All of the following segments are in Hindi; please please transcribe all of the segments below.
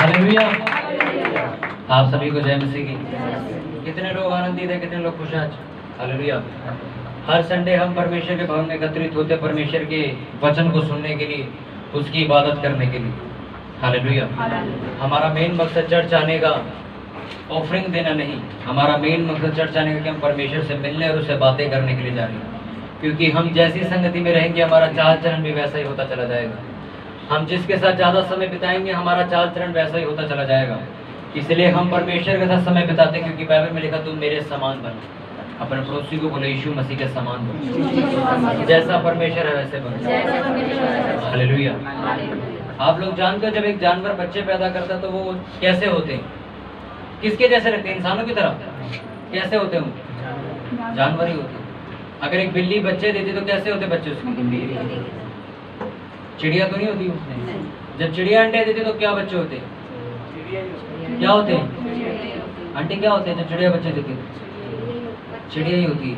हालेलुया। आप सभी को जय मसीह की। कितने लोग आनंदित हैं, कितने लोग खुश हैं आज? हालेलुया। हर संडे हम परमेश्वर के भवन में एकत्रित होते हैं, परमेश्वर के वचन को सुनने के लिए, उसकी इबादत करने के लिए। हालेलुया। हमारा मेन मकसद चर्च आने का ऑफरिंग देना नहीं, हमारा मेन मकसद चर्च आने का कि हम परमेश्वर से मिलने और उससे बातें करने के लिए जा रहे हैं। क्योंकि हम जैसी संगति में रहेंगे हमारा चाल चलन भी वैसा ही होता चला जाएगा। हम जिसके साथ ज़्यादा समय बिताएंगे हमारा चाल चलन वैसा ही होता चला जाएगा। इसलिए हम परमेश्वर के साथ समय बिताते हैं, क्योंकि बाइबल में लिखा तुम मेरे समान बनो। अपने पड़ोसी को बोले यीशु मसीह के समान बनो, जैसा परमेश्वर है वैसे बनो। हालेलुया। आप लोग जानते हो जब एक जानवर बच्चे पैदा करता है तो वो कैसे होते हैं? किसके जैसे लगते हैं? इंसानों की तरह। कैसे होते हैं? जानवर ही होते हैं। अगर एक बिल्ली बच्चे देती तो कैसे होते बच्चे उसके? चिड़िया तो नहीं होती उसमें। जब चिड़िया अंडे देती तो क्या बच्चे होते? क्या होते हैं? अंडे क्या होते हैं जब चिड़िया बच्चे देती है? चिड़िया ही होती है।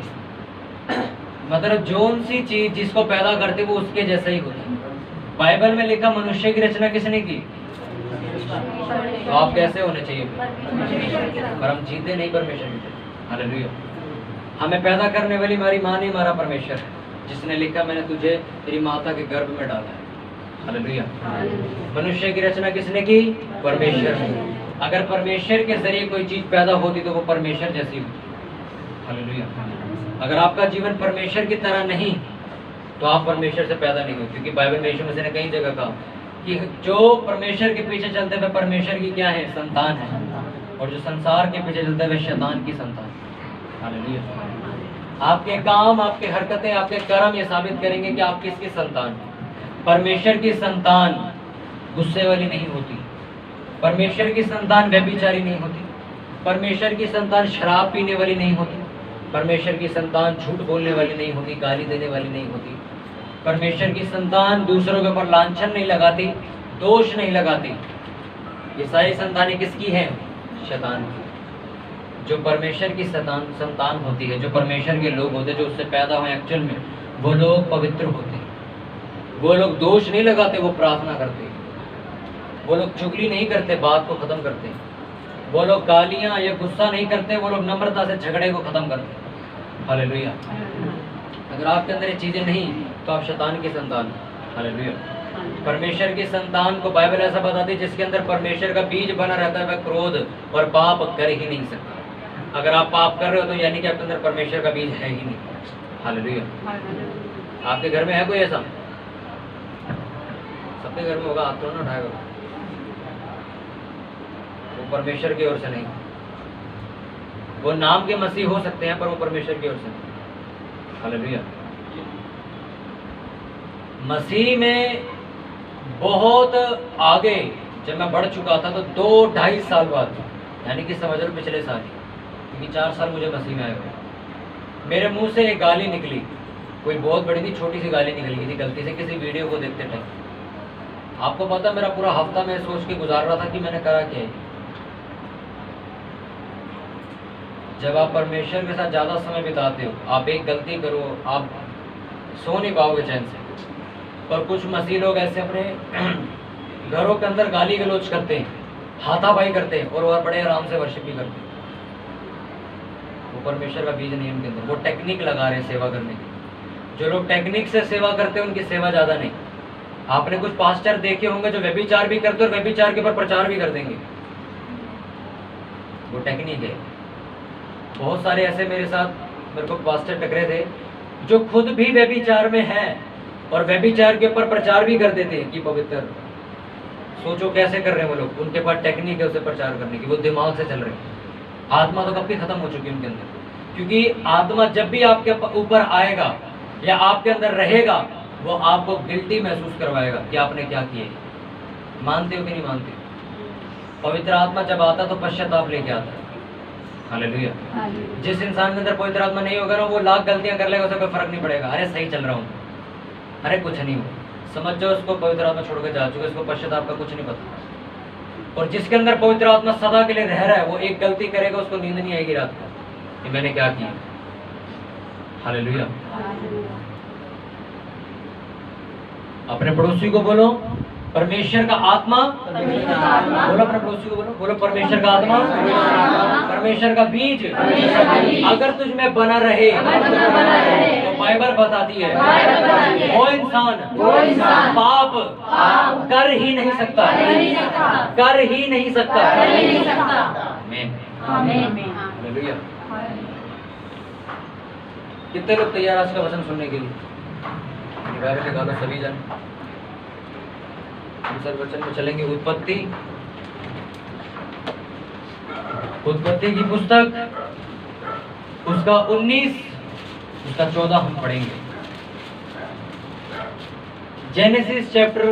मतलब जोन सी चीज जिसको पैदा करते वो उसके जैसा ही होता है। बाइबल में लिखा मनुष्य की रचना किसने की? तो आप कैसे होने चाहिए? पर हम जीते नहीं परमेश्वर की तरह। हालेलुया। हमें पैदा करने वाली हमारी माँ नहीं, हमारा परमेश्वर है, जिसने लिखा मैंने तुझे तेरी माता के गर्भ में डाला है। हालेलुया। मनुष्य की रचना किसने की? परमेश्वर ने। अगर परमेश्वर के जरिए कोई चीज पैदा होती तो वो परमेश्वर जैसी होती। हालेलुया। अगर आपका जीवन परमेश्वर की तरह नहीं तो आप परमेश्वर से पैदा नहीं हो, क्योंकि बाइबल में यीशु मसीह ने कई जगह कहा कि जो परमेश्वर के पीछे चलते हुए परमेश्वर की क्या है? संतान है, और जो संसार के पीछे चलते हुए शैतान की संतान। हालेलुया। आपके काम, आपके हरकतें, आपके कर्म ये साबित करेंगे कि आप किसकी संतान हैं। परमेश्वर की संतान गुस्से वाली नहीं होती, परमेश्वर की संतान व्यभिचारी नहीं होती, परमेश्वर की संतान शराब पीने वाली नहीं होती, परमेश्वर की संतान झूठ बोलने वाली नहीं होती, गाली देने वाली नहीं होती, परमेश्वर की संतान दूसरों के ऊपर लांछन नहीं लगाती, दोष नहीं लगाती। ये सारी संतानें किसकी हैं? शैतान की। जो परमेश्वर की संतान होती है, जो परमेश्वर के लोग होते हैं, जो उससे पैदा हुए एक्चुअल में, वो लोग पवित्र होते हैं। वो लोग दोष नहीं लगाते, वो प्रार्थना करते हैं। वो लोग चुगली नहीं करते, बात को खत्म करते हैं। वो लोग गालियां या गुस्सा नहीं करते, वो लोग नम्रता से झगड़े को खत्म करते हैं। हालेलुया। अगर आपके अंदर ये चीजें नहीं तो आप शैतान की संतान। हालेलुया। परमेश्वर की संतान को बाइबल ऐसा बताती है जिसके अंदर परमेश्वर का बीज बना रहता है वह क्रोध और पाप कर ही नहीं सकता। अगर आप पाप कर रहे हो तो यानी कि आपके अंदर परमेश्वर का बीज है ही नहीं। हालेलुया। आपके घर में है कोई ऐसा? सबके घर में होगा, हाथ तो ना उठाएगा। वो परमेश्वर की ओर से नहीं। वो नाम के मसीह हो सकते हैं पर वो परमेश्वर की ओर से नहीं। हालेलुया। मसीह में बहुत आगे जब मैं बढ़ चुका था तो 2-2.5 साल बाद, यानी कि समझ लो पिछले साल, क्योंकि 4 साल मुझे मसीह में आए हुए, मेरे मुंह से एक गाली निकली। कोई बहुत बड़ी थी, छोटी सी गाली निकल गई थी गलती से किसी वीडियो को देखते टाइम। आपको पता मेरा पूरा हफ्ता मैं सोच के गुजार रहा था कि मैंने करा क्या है। जब आप परमेश्वर के साथ ज़्यादा समय बिताते हो, आप एक गलती करो आप सो नहीं पाओगे चैन से। और कुछ मसीह लोग ऐसे अपने घरों के अंदर गाली गलौज करते हैं, हाथापाई करते हैं और वह बड़े आराम से वर्शिप भी करते हैं। वो परमेश्वर का बीज नहीं है उनके अंदर, वो टेक्निक लगा रहे हैं सेवा करने की। जो लोग टेक्निक से सेवा करते हैं उनकी सेवा ज़्यादा नहीं। आपने कुछ पास्टर देखे होंगे जो व्यभिचार भी करते हैं और व्यभिचार के ऊपर प्रचार भी कर देंगे। वो टेक्निक है। बहुत सारे ऐसे मेरे साथ मेरे को पास्टर टकरे थे जो खुद भी व्यभिचार में है और व्यभिचार के ऊपर प्रचार भी कर देते हैं कि पवित्र। सोचो कैसे कर रहे हैं वो लोग। उनके पास टेक्निक है उसे प्रचार करने की, वो दिमाग से चल रहे हैं। आत्मा तो कब की खत्म हो चुकी है उनके अंदर, क्योंकि आत्मा जब भी आपके ऊपर आएगा या आपके अंदर रहेगा वो आपको गिल्टी महसूस करवाएगा कि आपने क्या किया। मानते हो कि नहीं मानते? पवित्र आत्मा जब आता तो पश्चाताप लेके आता है। हालेलुया। जिस इंसान के अंदर पवित्र आत्मा नहीं होगा ना वो लाख गलतियां कर लेगा, उसे कोई फर्क नहीं पड़ेगा। अरे सही चल रहा हूँ, अरे कुछ नहीं हो, समझ जाओ उसको पवित्र आत्मा छोड़ के जा चुका, इसको पश्चाताप का कुछ नहीं पता। और जिसके अंदर पवित्र आत्मा सदा के लिए रह रहा है वो एक गलती करेगा उसको नींद नहीं आएगी रात को कि मैंने क्या किया। हालेलुया। अपने पड़ोसी को बोलो परमेश्वर का आत्मा, बोलो अपने पड़ोसी को, बोलो बोलो परमेश्वर का आत्मा, परमेश्वर का बीज अगर तुझ में बना रहे तो बाइबल बताती है वो इंसान पाप कर ही नहीं सकता, कर ही नहीं सकता। आमीन। हालेलुया। कितने लोग तैयार आज का वचन सुनने के लिए? बाइबल निकालो सभी जन। हम सब वचन में चलेंगे। उत्पत्ति की पुस्तक उसका 19 उसका 14 हम पढ़ेंगे। जेनेसिस चैप्टर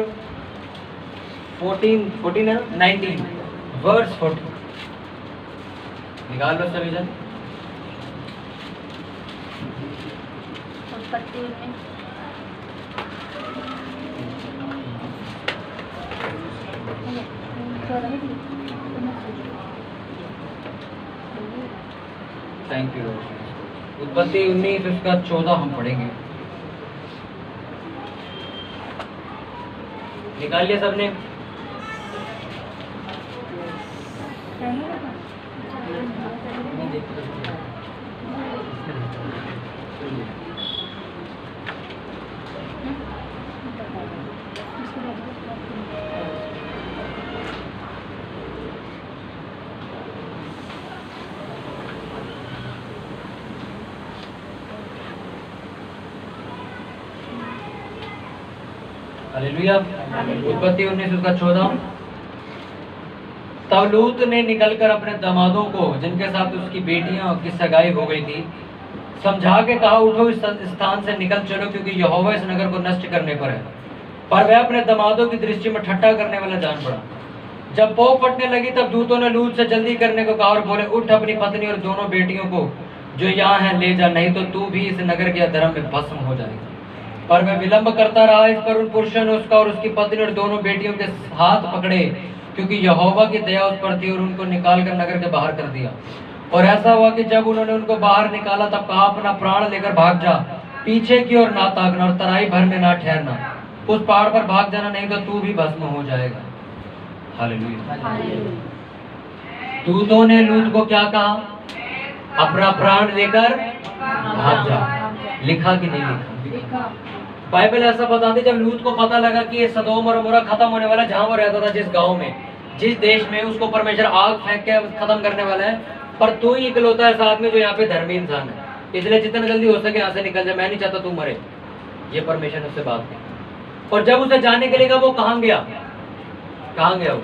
14 है 19 वर्स 14 निकाल लो सभी जन। Thank you. उत्पत्ति 19 उसका 14 हम पढ़ेंगे। निकाल लिया सबने? हालेलुया। उत्पत्ति 19 उसका 14। तब लूत ने निकलकर अपने दामादों को, जिनके साथ उसकी बेटियां की सगाई हो गई थी, समझा के कहा, उठो इस स्थान से निकल चलो, क्योंकि यहोवा इस नगर को नष्ट करने पर है। पर वह अपने दामादों की दृष्टि में ठट्ठा करने वाला जान पड़ा। जब पौ फटने लगी तब दूतों ने लूत से जल्दी करने को कहा और बोले, उठ अपनी पत्नी और दोनों बेटियों को जो यहाँ है ले जा, नहीं तो तू भी इस नगर के अधर्म में भस्म हो जाएगा। पर वह विलंब करता रहा। इस पर उन पुरुषों ने उसका और उसकी पत्नी और दोनों बेटियों के हाथ पकड़े, क्योंकि यहोवा की दया उस पर थी, और उनको निकालकर नगर के बाहर कर दिया। और ऐसा हुआ कि जब उन्होंने उनको बाहर निकाला तब कहा, अपना प्राण लेकर भाग जा, पीछे की ओर ना ताकना और तराई भर में ना ठहरना, उस पहाड़ पर भाग जाना, नहीं तो तू भी भस्म हो जाएगा। हालेलुया। दूतों ने लूत को क्या कहा? अपना प्राण लेकर भाग जा। लिखा कि नहीं लिखा? बाइबल ऐसा बताती, जब लूत को पता लगा कि ये सदोम और अमोरा खत्म होने वाला, जहां वो रहता था, जिस गांव में, जिस देश में, उसको परमेश्वर आग फेंक के खत्म करने वाला है, पर तू ही इकलौता ऐसा आदमी जो यहाँ पे धर्मी इंसान है, इसलिए जितना जल्दी हो सके यहाँ से निकल जाए, मैं नहीं चाहता तू मरे। ये परमेश्वर ने उससे बात की। और जब उसे जाने के लिए कहा, वो कहाँ गया? कहाँ गया वो?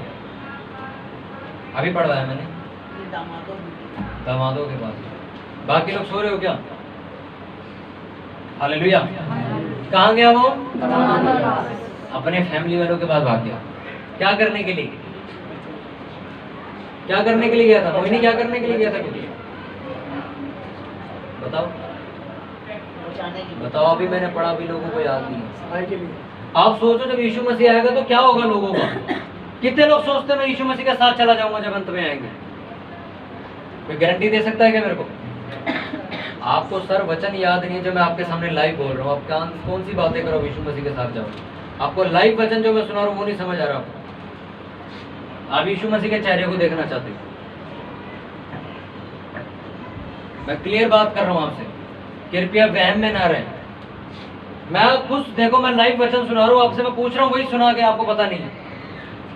अभी पढ़वाया मैंने, दामादों के पास। बाकी लोग सो रहे हो क्या? हालेलुया। कहाँ गया वो? अपने फैमिली वालों के पास भाग गया। क्या करने के लिए? क्या करने के लिए गया था? मोहिनी क्या करने के लिए गया था? बताओ बताओ। अभी मैंने पढ़ा, अभी लोगों को याद नहीं। आप सोचो जब यीशु मसीह आएगा तो क्या होगा लोगों का? कितने लोग सोचते हैं मैं यीशु मसीह के साथ चला जाऊंगा जब अंत में आएंगे? कोई गारंटी दे सकता है क्या मेरे को? आपको सर वचन याद नहीं है जो मैं आपके सामने लाइव बोल रहा हूँ। आप कौन सी बातें करो यीशु मसीह के साथ जाओ? आपको लाइव वचन जो मैं सुना रहा हूँ वो नहीं समझ आ रहा आपको। आप यीशु मसीह के चेहरे को देखना चाहते हो? मैं क्लियर बात कर रहा हूँ आपसे, कृपया वहम में ना रहे। मैं कुछ देखो, मैं लाइव वचन सुना रहा हूँ आपसे, मैं पूछ रहा हूँ, वही सुना के आपको पता नहीं है,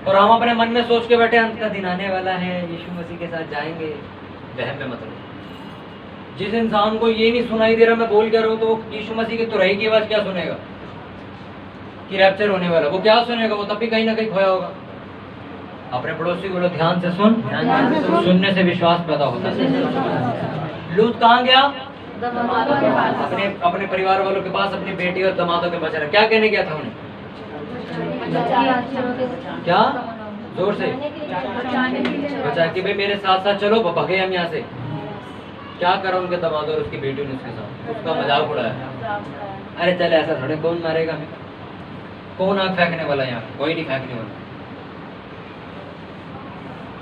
और हम अपने मन में सोच के बैठे अंत का दिन आने वाला है, यीशु मसीह के साथ जाएंगे। वहम में मतलब जिस इंसान को ये नहीं सुनाई दे रहा मैं बोल कर रहा हूँ, तो वो यीशु मसीह की तुरही की आवाज क्या सुनेगा कि रैप्चर होने वाला? वो क्या सुनेगा? वो तब भी कहीं ना कहीं खोया होगा। अपने पड़ोसी बोलो ध्यान से सुन, सुनने से विश्वास पैदा होता है। लूत कहाँ गया? अपने परिवार वालों के पास, अपनी बेटी और दामादों के पास। क्या कहने गया था उन्हें? क्या? जोर से बचा कि भाई मेरे साथ साथ चलो, भगे हम यहाँ से। क्या करा उनके दामाद और उसकी बेटी ने उसके साथ? उसका मजाक उड़ाया। अरे चल ऐसा थोड़े, कौन मारेगा हमें? कौन आग फेंकने वाला? यहाँ कोई नहीं फेंकने वाला।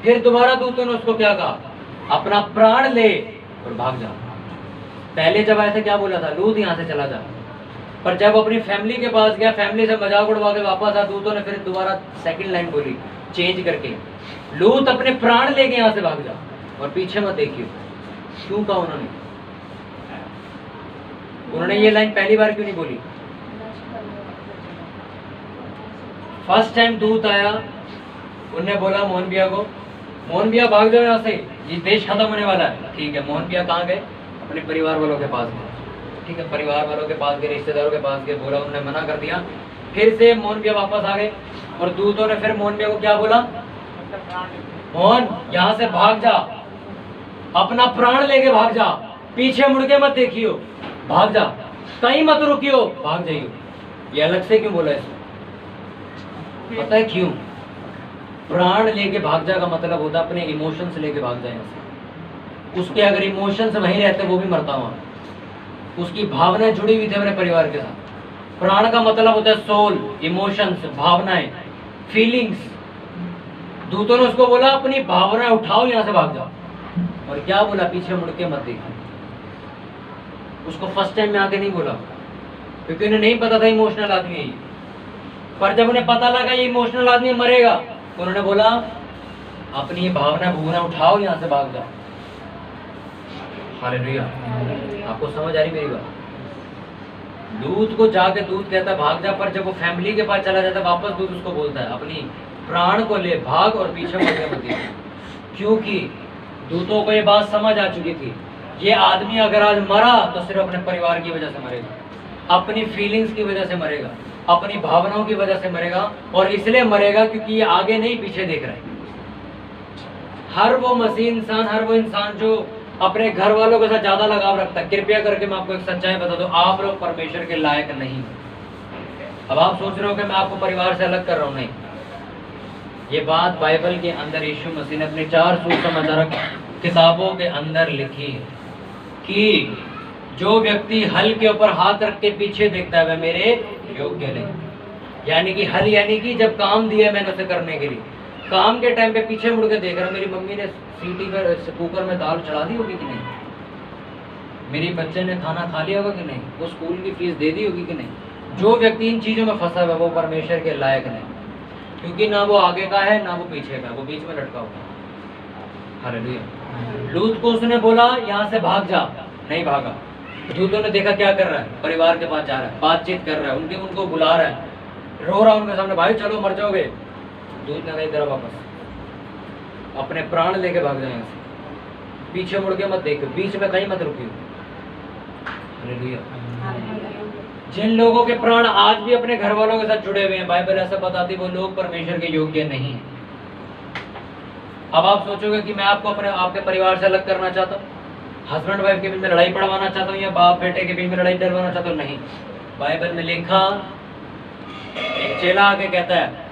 फिर दोबारा दूतों ने उसको क्या कहा? अपना प्राण ले और भाग जा। पहले जब आए थे क्या बोला था? लूत यहाँ से चला जा। पर जब वो अपनी फैमिली के पास गया, फैमिली से मजाक उड़वा के वापस आ, दूतों ने फिर दोबारा सेकंड लाइन बोली चेंज करके, लूत अपने प्राण लेके यहाँ से भाग जा और पीछे मत देखियो। क्यों कहा उन्होंने ये लाइन पहली बार क्यों नहीं बोली? फर्स्ट टाइम दूत आया, उन्होंने बोला मोहन भैया को, मोहन भैया भाग जाओ यहाँ से, ये देश खत्म होने वाला है। ठीक है, मोहन भैया कहाँ गए? अपने परिवार वालों के पास गए। ठीक है, परिवार वालों के पास गए, रिश्तेदारों के पास गए, बोला, उन्होंने मना कर दिया। फिर से मोहन भैया वापस आ गए और दूतों ने फिर मोहन भैया को क्या बोला? मोहन यहाँ से भाग जा, अपना प्राण लेके भाग जा, पीछे मुड़ के मत देखियो, भाग जा, कहीं मत रुकियो, भाग जाइयो। ये अलग से क्यों बोला है? पता है क्यों? प्राण लेके भाग जा का मतलब होता है अपने इमोशंस लेके भाग जाए। उसके अगर इमोशंस वहीं रहते वो भी मरता वहां, उसकी भावनाएं जुड़ी हुई थी अपने परिवार के साथ। प्राण का मतलब होता है सोल, इमोशंस, भावनाएं, फीलिंग्स। दूतों ने उसको बोला अपनी भावनाएं उठाओ, यहां से भाग जाओ। और क्या बोला? पीछे मुड़ के मत देखो। उसको फर्स्ट टाइम में आके नहीं बोला क्योंकि उन्हें नहीं पता था इमोशनल आदमी है ये। पर जब उन्हें पता लगा ये इमोशनल आदमी मरेगा, उन्होंने बोला अपनी भावना भूवना उठाओ, यहां से भाग जाओ। हालेलुया। आपको समझ आ रही मेरी बात? दूत को जाके दूत कहता है भाग जा, पर जब वो फैमिली के पास चला जाता है वापस दूत उसको बोलता है अपनी प्राण को ले, भाग और पीछे मुड़ के मत देखो। क्योंकि दूतों को ये बात समझ आ चुकी थी, ये आदमी अगर आज मरा तो सिर्फ अपने परिवार की वजह से मरेगा, अपनी फीलिंग्स की वजह से मरेगा, अपनी भावनाओं की वजह से मरेगा। और इसलिए मरेगा क्योंकि ये आगे नहीं पीछे देख रहा है। हर वो मसीह इंसान, हर वो इंसान जो अपने घर वालों के साथ ज्यादा लगाव रखता है, कृपया करके मैं आपको एक सच्चाई बता दूं, आप लोग परमेश्वर के लायक नहीं। अब आप सोच रहे हो कि मैं आपको परिवार से अलग कर रहा हूं, नहीं। ये बात बाइबल के अंदर यीशु मसीह ने अपने 4 सुसमाचारक किताबों के अंदर लिखी है कि जो व्यक्ति हल के ऊपर हाथ रख के पीछे देखता है वह मेरे योग्य नहीं। यानी कि हल यानी कि जब काम दिया मैंने उसे करने के लिए, काम के टाइम पे पीछे मुड़ के देख रहा, मेरी मम्मी ने सीटी पर कुकर में दाल चढ़ा दी होगी कि नहीं, मेरी बच्चे ने खाना खा लिया होगा कि नहीं, वो स्कूल की फीस दे दी होगी कि नहीं। जो व्यक्ति इन चीजों में फंसा हुआ है वो परमेश्वर के लायक नहीं, क्योंकि ना वो आगे का है ना वो पीछे का, वो बीच में लटका हुआ। हालेलुया। लूत को उसने बोला यहाँ से भाग जा, नहीं भागा। दूतों ने देखा क्या कर रहा है, परिवार के पास जा रहा है, बातचीत कर रहा है, उनको बुला रहा है, रो रहा है उनके सामने, भाई चलो मर जाओगे। दूत ने कहा इधर वापस, अपने प्राण लेके भाग जाए, पीछे मुड़ के मत देखो, बीच में कहीं मत रुकियो। हालेलुया। जिन लोगों के प्राण आज भी अपने घर वालों के साथ जुड़े हुए हैं, बाइबल ऐसा बताती वो लोग परमेश्वर के योग्य नहीं है। अब आप सोचोगे कि मैं आपको आपके परिवार से अलग करना चाहता हूँ, हस्बैंड वाइफ के बीच में लड़ाई पड़वाना चाहता हूँ, या बाप बेटे के बीच में लड़ाई डरवाना चाहता हूँ, नहीं। बाइबल में लिखा, एक चेला आके कहता है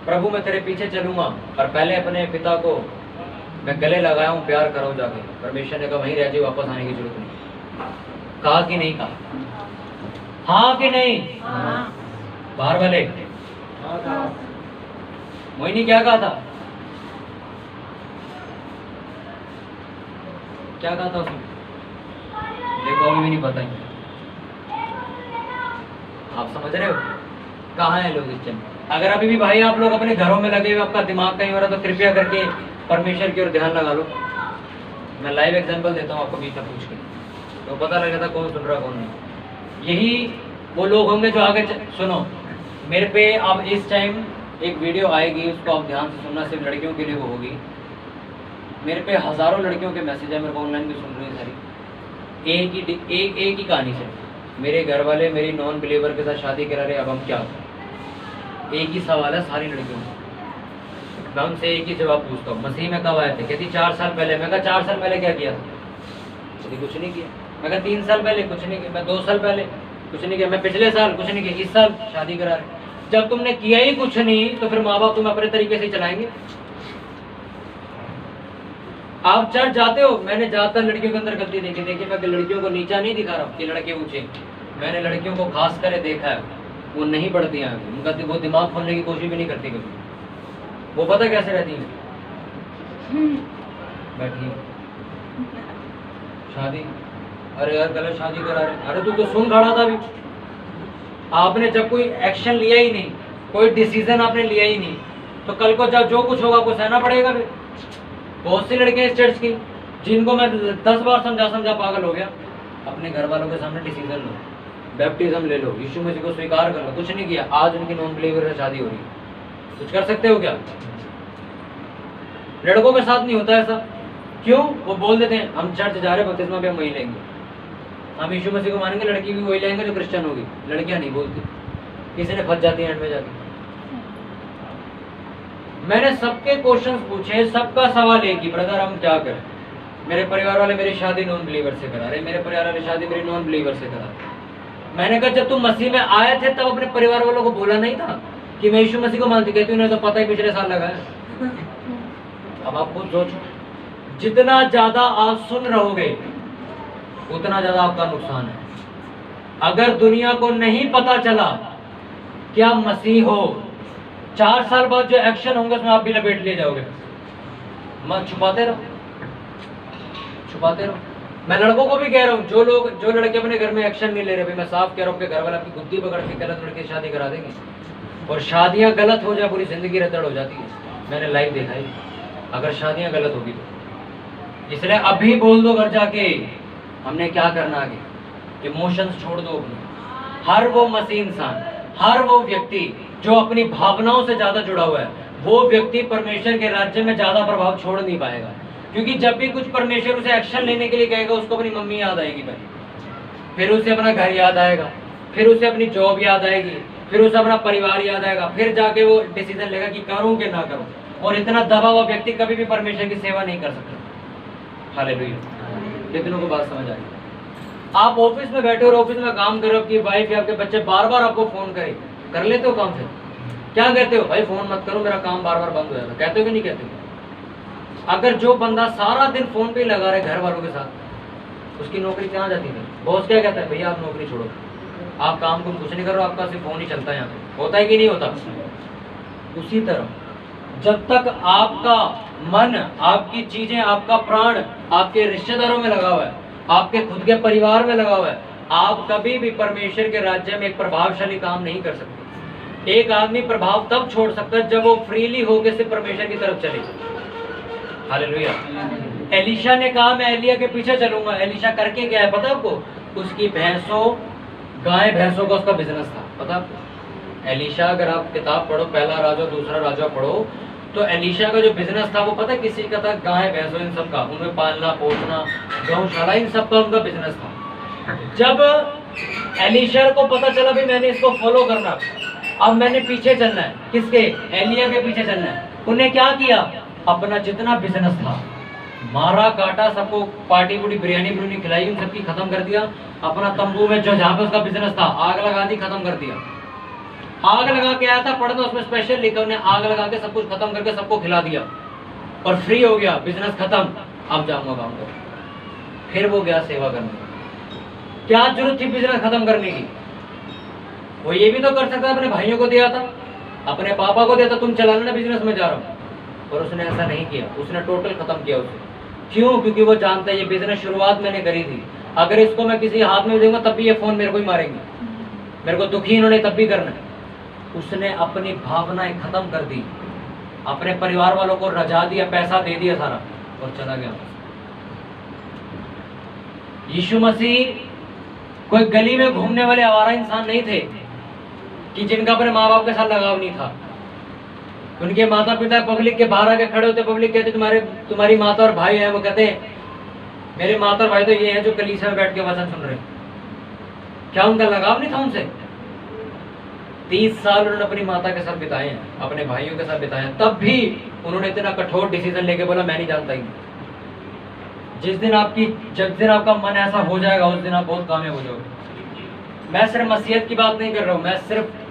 प्रभु मैं तेरे पीछे चलूंगा, और पहले अपने पिता को मैं गले लगाया हूँ, प्यार करो जाके। परमेश्वर ने कहा वहीं रह जाओ, वापस आने की जरूरत नहीं। कहा कि नहीं कहा? हाँ कि नहीं? बाहर वाले मोहिनी क्या कहा था? क्या कहा था उसने? देखो अभी भी नहीं पता है। आप समझ रहे हो कहाँ है लोग इस टाइम? अगर अभी भी भाई आप लोग अपने घरों में लगे हुए, आपका दिमाग कहीं हो रहा है, तो कृपया करके परमेश्वर की ओर ध्यान लगा लो। मैं लाइव एग्जांपल देता हूँ आपको बीच में पूछ के, तो पता लग जाता कौन सुन रहा कौन नहीं। यही वो लोग होंगे जो आगे सुनो मेरे पे। अब इस टाइम एक वीडियो आएगी, उसको आप ध्यान से सुनना, सिर्फ लड़कियों के लिए वो होगी। मेरे पे हज़ारों लड़कियों के मैसेज है, मेरे को ऑनलाइन भी सुन रही है सारी। एक ही कहानी से मेरे घर वाले मेरी नॉन बिलीवर के साथ शादी करा रहे, अब हम क्या करें? एक ही सवाल है सारी लड़कियों का। मैं उनसे एक ही जवाब पूछता हूँ, मसीह में कब आए थे? कहती 4 साल पहले। मैं कहा 4 साल पहले क्या किया था? कहती कुछ नहीं किया। मैं कहा 3 साल पहले कुछ नहीं किया। मैं 2 साल पहले कुछ नहीं किया। मैं पिछले साल कुछ नहीं किया। इस साल शादी करा रहे। जब तुमने किया ही कुछ नहीं तो फिर माँ बाप तुम्हें अपने तरीके से चलाएंगे। आप चढ़ जाते हो। मैंने ज्यादातर लड़कियों के अंदर गलती देखी। देखिए मैं लड़कियों को नीचा नहीं दिखा रहा हूँ कि लड़के ऊंचे। मैंने लड़कियों को खास कर देखा है, वो नहीं बढ़ती हैं आगे, उनका वो दिमाग खोलने की कोशिश भी नहीं करती कभी। वो पता कैसे रहती है? बैठी शादी, अरे यार गलत शादी करा रहे। अरे तू तो सुन खड़ा था अभी, आपने जब कोई एक्शन लिया ही नहीं, कोई डिसीजन आपने लिया ही नहीं, तो कल को जब जो कुछ होगा आपको सहना पड़ेगा। फिर बहुत सी लड़कियां इस चर्च की जिनको मैं 10 बार समझा पागल हो गया। अपने घर वालों के सामने डिसीजन लो, बैप्टिज्म ले लो, यीशु मसीह को स्वीकार कर लो, कुछ नहीं किया, आज उनकी नॉन बिलीवर से शादी हो रही है। कुछ कर सकते हो क्या? लड़कों के साथ नहीं होता ऐसा। क्यों? वो बोल देते हैं हम चर्च जा रहे हैं, बपतिस्मा भी हम वही लेंगे, हम यीशु मसीह को मानेंगे, लड़की भी वही लेंगे जो क्रिश्चियन होगी। लड़कियां नहीं बोलती, किसी ने फंस जाती है एंड में जाके। मैंने सबके क्वेश्चंस पूछे, सबका सवाल एक ही, ब्रदर हम क्या करें? मेरे परिवार वाले मेरी शादी नॉन बिलीवर से करा रहे, मेरे परिवार वाले शादी मेरी नॉन बिलीवर से करा रहे। मैंने कहा जब तुम मसीह में आए थे तब अपने परिवार वालों को बोला नहीं था कि मैं यीशु मसीह को मानती? कहती उन्हें तो पता ही पिछले साल लगा है। अब आप खुद सोचो, जितना ज्यादा आप सुन रहोगे उतना ज्यादा आपका नुकसान है। अगर दुनिया को नहीं पता चला कि आप मसीह हो, 4 साल बाद जो एक्शन होंगे उसमें आप भी लपेट लिए जाओगे। मत छुपाते रहो, छुपाते रहो। मैं लड़कों को भी कह रहा हूँ, जो लड़के अपने घर में एक्शन नहीं ले रहे, मैं साफ कह रहा हूँ, आपके घर वाले आपकी गुद्दी पकड़ के गलत लड़के की शादी करा देंगे, और शादियां गलत हो जाए पूरी जिंदगी रद्द हो जाती है। मैंने लाइव देखा है, अगर शादियां गलत होगी तो। इसलिए अभी बोल दो घर जाके हमने क्या करना आगे। इमोशंस छोड़ दो अपने। हर वो मसीह इंसान, हर वो व्यक्ति जो अपनी भावनाओं से ज्यादा जुड़ा हुआ है, वो व्यक्ति परमेश्वर के राज्य में ज्यादा प्रभाव छोड़ नहीं पाएगा। क्योंकि जब भी कुछ परमेश्वर उसे एक्शन लेने के लिए कहेगा, उसको अपनी मम्मी याद आएगी पहले, फिर उसे अपना घर याद आएगा, फिर उसे अपनी जॉब याद आएगी, फिर उसे अपना परिवार याद आएगा, फिर जाके वो डिसीजन लेगा कि करूं कि ना करूं। और इतना दबा हुआ व्यक्ति कभी भी परमेश्वर की सेवा नहीं कर सकता। हालेलुया। कितनों को बात समझ आई? आप ऑफिस में बैठे और ऑफिस में काम कर रहे हो, आपकी वाइफ या आपके बच्चे बार बार आपको फोन करे, कर लेते हो काम से? क्या कहते हो? भाई फोन मत करो, मेरा काम बार बार बंद हो जाता। कहते हो कि नहीं कहते हो? अगर जो बंदा सारा दिन फोन पे लगा रहे घर वालों के साथ, उसकी नौकरी कहाँ जाती है? बॉस क्या कहता है? भैया आप नौकरी छोड़ो, आप काम को कुछ नहीं करो, आपका सिर्फ फोन ही चलता है यहाँ पे। होता है कि नहीं होता? उसी तरह जब तक आपका मन, आपकी चीजें, आपका प्राण आपके रिश्तेदारों में लगा हुआ है, आपके खुद के परिवार में लगा हुआ है, आप कभी भी परमेश्वर के राज्य में एक प्रभावशाली काम नहीं कर सकते। एक आदमी प्रभाव तब छोड़ सकता है जब वो फ्रीली होकर से परमेश्वर की तरफ चले। हालेलुया। एलिशा ने कहा मैं एलिया के पीछे चलूंगा। एलिशा करके क्या है पता आपको? उसकी भैंसों, गाय भैंसों का उसका बिजनेस था। पता आपको? एलिशा, अगर आप किताब पढ़ो, पहला राजा दूसरा राजा पढ़ो, तो एलिशा का जो बिजनेस था वो पता है किसी का था? गाय भैंसों इन सब का, उनमें पालना पोसना, गौशाला, इन सब का उनका बिजनेस था। जब एलिशा को पता चला भी मैंने इसको फॉलो करना, अब मैंने पीछे चलना है, किसके? एलिया के पीछे चलना है। उन्हें क्या किया? अपना जितना बिजनेस था मारा काटा, सबको पार्टी पूरी बिरयानी बुरयानी खिलाई, उन सबकी खत्म कर दिया। अपना तंबू में जो जहाँ पे उसका बिजनेस था आग लगा दी, खत्म कर दिया। आग लगा के आया था, पढ़ना उसमें स्पेशल लिखा, उन्हें आग लगा के सब कुछ खत्म करके सबको खिला दिया और फ्री हो गया, बिजनेस खत्म। अब जाऊंगा काम कर। फिर वो गया सेवा करने। क्या जरूरत थी बिजनेस खत्म करने की? वो ये भी तो कर सकता, अपने भाइयों को दिया था, अपने पापा को दिया था, तुम चला लेना बिजनेस में जा रहा हूँ। और उसने ऐसा नहीं किया, उसने टोटल खत्म किया उसे। क्यों? क्योंकि वो जानता है ये बिजनेस शुरुआत मैंने करी थी, अगर इसको मैं किसी हाथ में दूंगा तब भी ये फोन मेरे को ही मारेंगे, मेरे को दुखी इन्होंने तब भी करना है। उसने अपनी भावनाएं खत्म कर दी, अपने परिवार वालों को रजा दिया, पैसा दे दिया सारा, और चला गया। यीशु मसीह कोई गली में घूमने वाले आवारा इंसान नहीं थे कि जिनका अपने माँ बाप के साथ लगाव नहीं था। उनके माता पिता पब्लिक के बाहर आके खड़े होते, पब्लिक कहते तुम्हारी माता और भाई है, वो कहते मेरे माता और भाई तो ये हैं जो कलीसिया में बैठ के वचन सुन रहे हैं। क्या उनका लगाव नहीं था उनसे? 30 साल उन्होंने अपनी माता के साथ बिताए हैं, अपने भाइयों के साथ बिताए हैं, तब भी उन्होंने इतना कठोर डिसीजन लेके बोला मैं नहीं जानता ही। जिस दिन आपका मन ऐसा हो जाएगा उस दिन आप बहुत कामयाब हो जाओगे। मैं सिर्फ मसीहत की बात नहीं कर रहा हूँ, मैं सिर्फ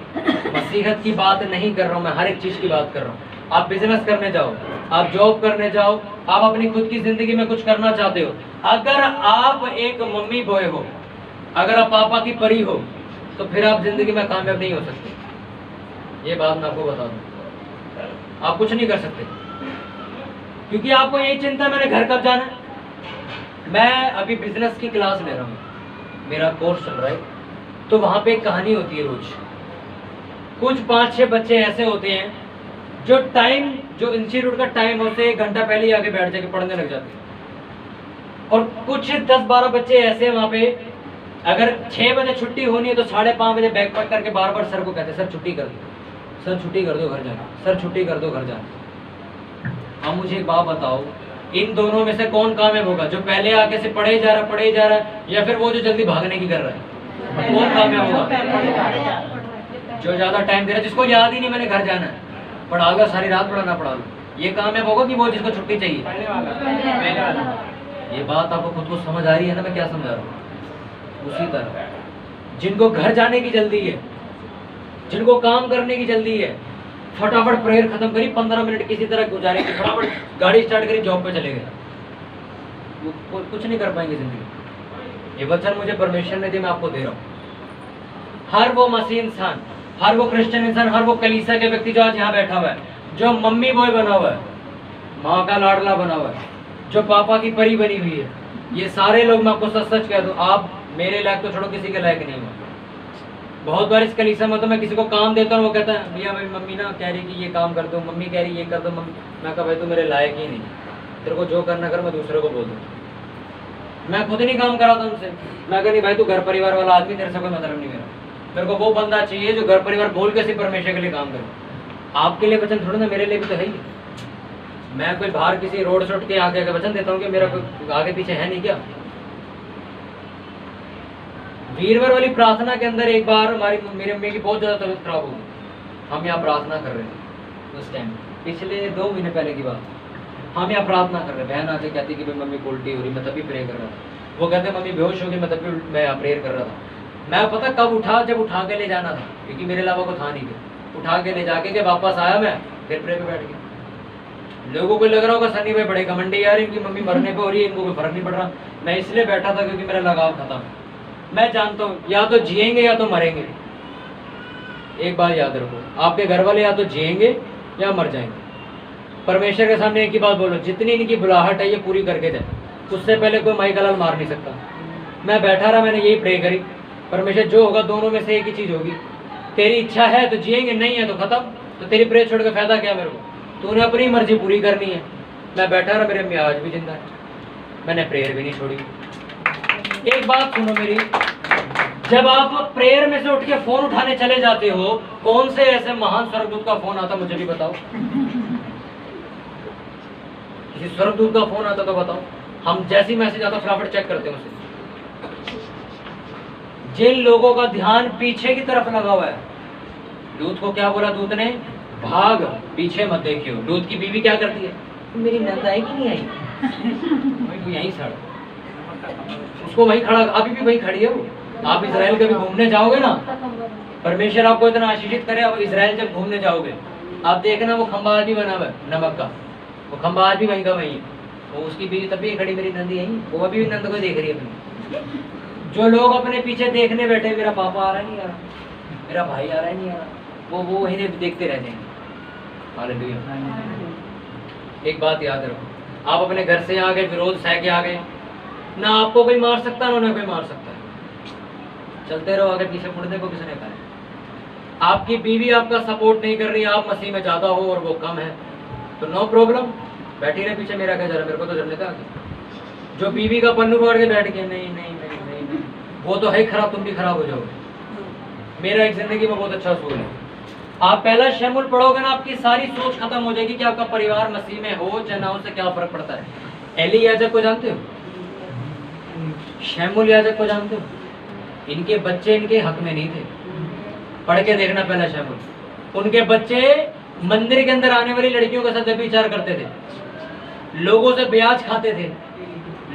मसीहत की बात नहीं कर रहा हूँ, मैं हर एक चीज की बात कर रहा हूँ। आप बिजनेस करने जाओ, आप जॉब करने जाओ, आप अपनी खुद की जिंदगी में कुछ करना चाहते हो, अगर आप एक मम्मी बॉय हो, अगर आप पापा की परी हो, तो फिर आप जिंदगी में कामयाब नहीं हो सकते। ये बात मैं आपको बता दूं, आप कुछ नहीं कर सकते, क्योंकि आपको यही चिंता मैंने घर कब जाना है। मैं अभी बिजनेस की क्लास ले रहा हूँ, मेरा कोर्स चल रहा है, तो वहाँ पे एक कहानी होती है रोज। कुछ 5-6 बच्चे ऐसे होते हैं जो इंस्टीट्यूट का टाइम होते 1 घंटा पहले ही आके बैठ जाके पढ़ने लग जाते हैं। और कुछ 10-12 बच्चे ऐसे वहाँ पे, अगर 6 बजे छुट्टी होनी है तो 5:30 बजे बैग पैक करके बार बार सर को कहते हैं, सर छुट्टी कर दो, सर छुट्टी कर दो घर जाना, सर छुट्टी कर दो घर जाना। अब मुझे एक बात बताओ, इन दोनों में से कौन कामयाब होगा? जो पहले आके से पढ़े जा रहा है, या फिर वो जो जल्दी भागने की कर रहा है? कौन कामयाब होगा? जो ज्यादा टाइम दे रहा है, जिसको याद ही नहीं मैंने घर जाना है, पढ़ा लो सारी रात पढ़ाना पढ़ा लो, ये कामयाब होगा कि वो जिसको छुट्टी चाहिए? ये बात आपको खुद को समझ आ रही है ना मैं क्या समझा रहा हूँ? उसी तरह जिनको घर जाने की जल्दी है, जिनको काम करने की जल्दी है, फटाफट प्रेयर खत्म करी, 15 मिनट किसी तरह गुजारे, फटाफट गाड़ी स्टार्ट करी, जॉब पे चले गए, वो कुछ नहीं कर पाएंगे जिंदगी। ये वचन मुझे परमेश्वर ने दिया, मैं आपको दे रहा हूँ। हर वो मसीह इंसान, हर वो क्रिश्चियन इंसान, हर वो कलीसिया के व्यक्ति जो आज यहाँ बैठा हुआ है, जो मम्मी बॉय बना हुआ है, माँ का लाडला बना हुआ है, जो पापा की परी बनी हुई है, ये सारे लोग, मैं आपको सच सच कह दूं, आप मेरे लायक तो छोड़ो, किसी के लायक नहीं हो। बहुत बार इस कलीसिया में तो मैं किसी को काम देता हूँ, वो कहता है भैया भाई मम्मी ना कह रही कि ये काम कर दो, मम्मी कह रही ये कर दो, मम्मी, मैं कहा भाई तू मेरे लायक ही नहीं, तेरे को जो करना कर, मैं दूसरे को बोल दूँ, मैं खुद नहीं काम कराता उनसे। मैं कह नहीं भाई तू घर परिवार वाला आदमी, तेरे से कोई मतलब नहीं मेरे को वो बंदा चाहिए जो घर परिवार बोल के सिर्फ परमेश्वर के लिए काम करे। आपके लिए वचन थोड़ा ना, मेरे लिए भी तो है ही। मैं कोई बाहर किसी रोड शोड के आगे वचन देता हूँ कि मेरा कोई आगे पीछे है नहीं क्या? वीरवार वाली प्रार्थना के अंदर एक बार मेरी अम्मी की बहुत ज़्यादा तबीयत खराब हो गई। हम यहाँ प्रार्थना कर रहे थे उस टाइम, पिछले 2 महीने पहले की बात। हम यहाँ प्रार्थना कर रहे, बहन आके कहती कि भाई मम्मी को उल्टी हो रही, मैं तभी प्रे कर रहा था। वो कहते मम्मी बेहोश हो गई, मैं तभी मैं यहाँ प्रेयर कर रहा था। मैं पता कब उठा, जब उठा के ले जाना था, क्योंकि मेरे अलावा को था नहीं थे। उठा के ले जाके वापस आया मैं, फिर प्रे पे बैठ गया। लोगों को लग रहा होगा सनी भाई बड़े घमंडी यार, इनकी मम्मी मरने पे हो रही है, इनको कोई फर्क नहीं पड़ रहा। मैं इसलिए बैठा था क्योंकि मेरा लगाव खत्म। मैं जानता हूँ या तो जिएंगे या तो मरेंगे। एक बात याद रखो, आपके घर वाले या तो जिएंगे या मर जाएंगे। परमेश्वर के सामने एक ही बात बोलो, जितनी इनकी बुलाहट है ये पूरी करके जाए, उससे पहले कोई माई का लाल मार नहीं सकता। मैं बैठा रहा, मैंने यही प्रे करी, परमेश्वर जो होगा दोनों में से एक ही चीज़ होगी, तेरी इच्छा है तो जिएंगे, नहीं है तो खत्म। तो तेरी प्रे छोड़ के फायदा क्या मेरे को? तूने अपनी मर्जी पूरी करनी है। मैं बैठा रहा, मेरे अम्मी आज भी जिंदा है, मैंने प्रेयर भी नहीं छोड़ी। एक बात सुनो मेरी, जब आप प्रेयर में से उठ के फोन उठाने चले जाते हो, कौन से ऐसे महान स्वर्गदूत का फोन आता मुझे भी बताओ? किसी स्वर्गदूत का फोन आता तो बताओ। हम जैसी मैसेज आता फटाफट चेक करते हैं उसे। जिन लोगों का ध्यान पीछे की तरफ लगा हुआ है, दूत को क्या बोला दूत ने? भाग, पीछे मत देखियो। दूत की बीवी क्या करती है? मेरी नंद आई कि नहीं आई? तू यहीं सड़, उसको वहीं खड़ा, अभी भी वहीं खड़ी है वो। आप इजराइल कभी घूमने जाओगे ना, परमेश्वर आपको इतना आशीषित करे, आप इजराइल जब घूमने जाओगे आप देखना वो खंबा आज भी बना हुआ है नमक का, वो खंबा आज भी वहीं का वहीं है। वो उसकी बीवी तब भी खड़ी, मेरी नंद यहीं, वो अभी भी नंद को देख रही है अपनी। जो लोग अपने पीछे देखने बैठे, मेरा पापा आ रहा है नहीं आ रहा, मेरा भाई आ रहा है नहीं आ रहा, वो वहीं देखते रह जाएंगे। हालेलुया। एक बात याद रखो, आप अपने घर से आ गए, विरोध सह के आ गए ना, आपको कोई मार सकता है ना कोई मार सकता है। चलते रहो आगे पीछे, मुड़ने को किसने कहा है? आपकी बीवी आपका सपोर्ट नहीं कर रही, आप मसीह में ज्यादा हो और वो कम है, तो नो प्रॉब्लम, बैठी रहे पीछे, मेरा क्या जा रहा, मेरे को तो जमने था। जो बीवी का पन्नू पकड़ के बैठ गया, नहीं नहीं नहीं नहीं नहीं, वो तो है खराब, तुम भी खराब हो जाओगे। मेरा एक जिंदगी में बहुत अच्छा असूल है, आप पहला शमूल पढ़ोगे ना, आपकी सारी सोच खत्म हो जाएगी कि आपका परिवार मसीह में हो चाहे ना हो, उससे क्या फर्क पड़ता है। एली याजक को जानते हो? शमूल याजक को जानते हो? इनके बच्चे इनके हक में नहीं थे। पढ़ के देखना पहला शमूल। उनके बच्चे मंदिर के अंदर आने वाली लड़कियों के साथ व्यभिचार करते थे, लोगों से ब्याज खाते थे,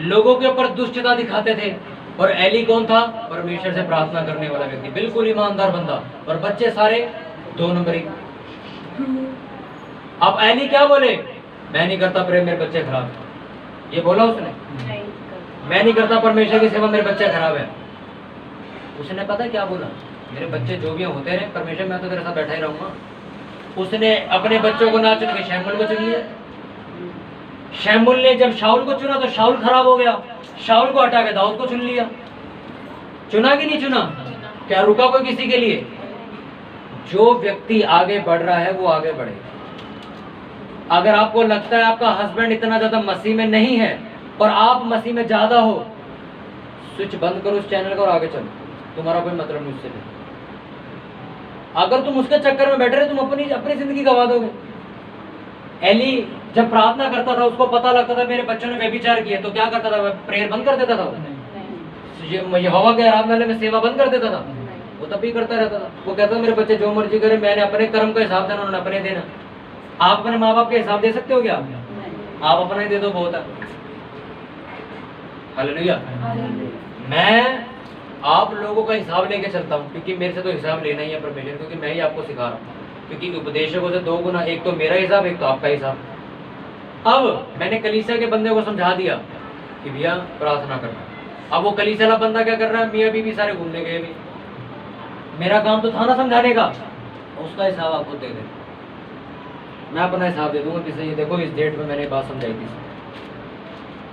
लोगों के ऊपर दुष्टता दिखाते थे। और एली कौन था? परमेश्वर से प्रार्थना करने वाला व्यक्ति, बिल्कुल ईमानदार बंदा, और बच्चे सारे 2 नंबरी। अब एली क्या बोले? मैं नहीं करता प्रेम, मेरे बच्चे खराब है। ये बोला उसने? मैं नहीं करता परमेश्वर की सेवा, मेरे बच्चे खराब है। उसने पता क्या बोला? मेरे बच्चे जो भी होते रहे, परमेश्वर मैं तो तेरे साथ बैठा ही रहूंगा। उसने अपने बच्चों को ना चुन के शमूएल को चुन लिया। शमूएल ने जब शाऊल को चुना तो शाऊल खराब हो गया, शाऊल को हटा के दाऊद को चुन लिया। चुना कि नहीं चुना? क्या रुका कोई किसी के लिए? जो व्यक्ति आगे बढ़ रहा है वो आगे बढ़े। अगर आपको लगता है आपका हस्बैंड इतना ज्यादा मसीह में नहीं है और आप मसीह में ज्यादा हो, स्विच बंद करो उस चैनल का और आगे चलो, तुम्हारा कोई मतलब नहीं उससे। अगर तुम उसके चक्कर में बैठे रहे, तुम अपनी जिंदगी गवा दोगे। एली जब प्रार्थना करता था, उसको पता लगता था मेरे बच्चों ने व्यभिचार किया, तो क्या करता था? प्रेयर बंद कर देता था। यहोवा के आराधनालय में सेवा बंद कर देता था। वो तब भी करता रहता था। वो कहता था मेरे बच्चे जो मर्जी करें, मैंने अपने कर्म का हिसाब देना, उन्होंने अपने देना। आप अपने माँ बाप के हिसाब दे सकते हो क्या? आप अपना ही दे दो, बहुत है। हालेलुया। मैं आप लोगों का हिसाब लेके चलता हूँ, क्योंकि मेरे से तो हिसाब लेना ही है परमेश्वर, क्योंकि मैं ही आपको सिखा रहा हूँ। क्योंकि उपदेशकों से 2 गुना, एक तो मेरा हिसाब, एक तो आपका हिसाब। अब मैंने कलीसिया के बंदे को समझा दिया कि भैया प्रार्थना करना। अब वो कलीसिया वाला बंदा क्या कर रहा है? मियाँ बीवी सारे घूमने गए भी। मेरा काम तो था ना समझाने का, उसका हिसाब आपको दे दे, मैं अपना हिसाब दे दूंगा। किसी देखो इस डेट में मैंने बात समझाई थी।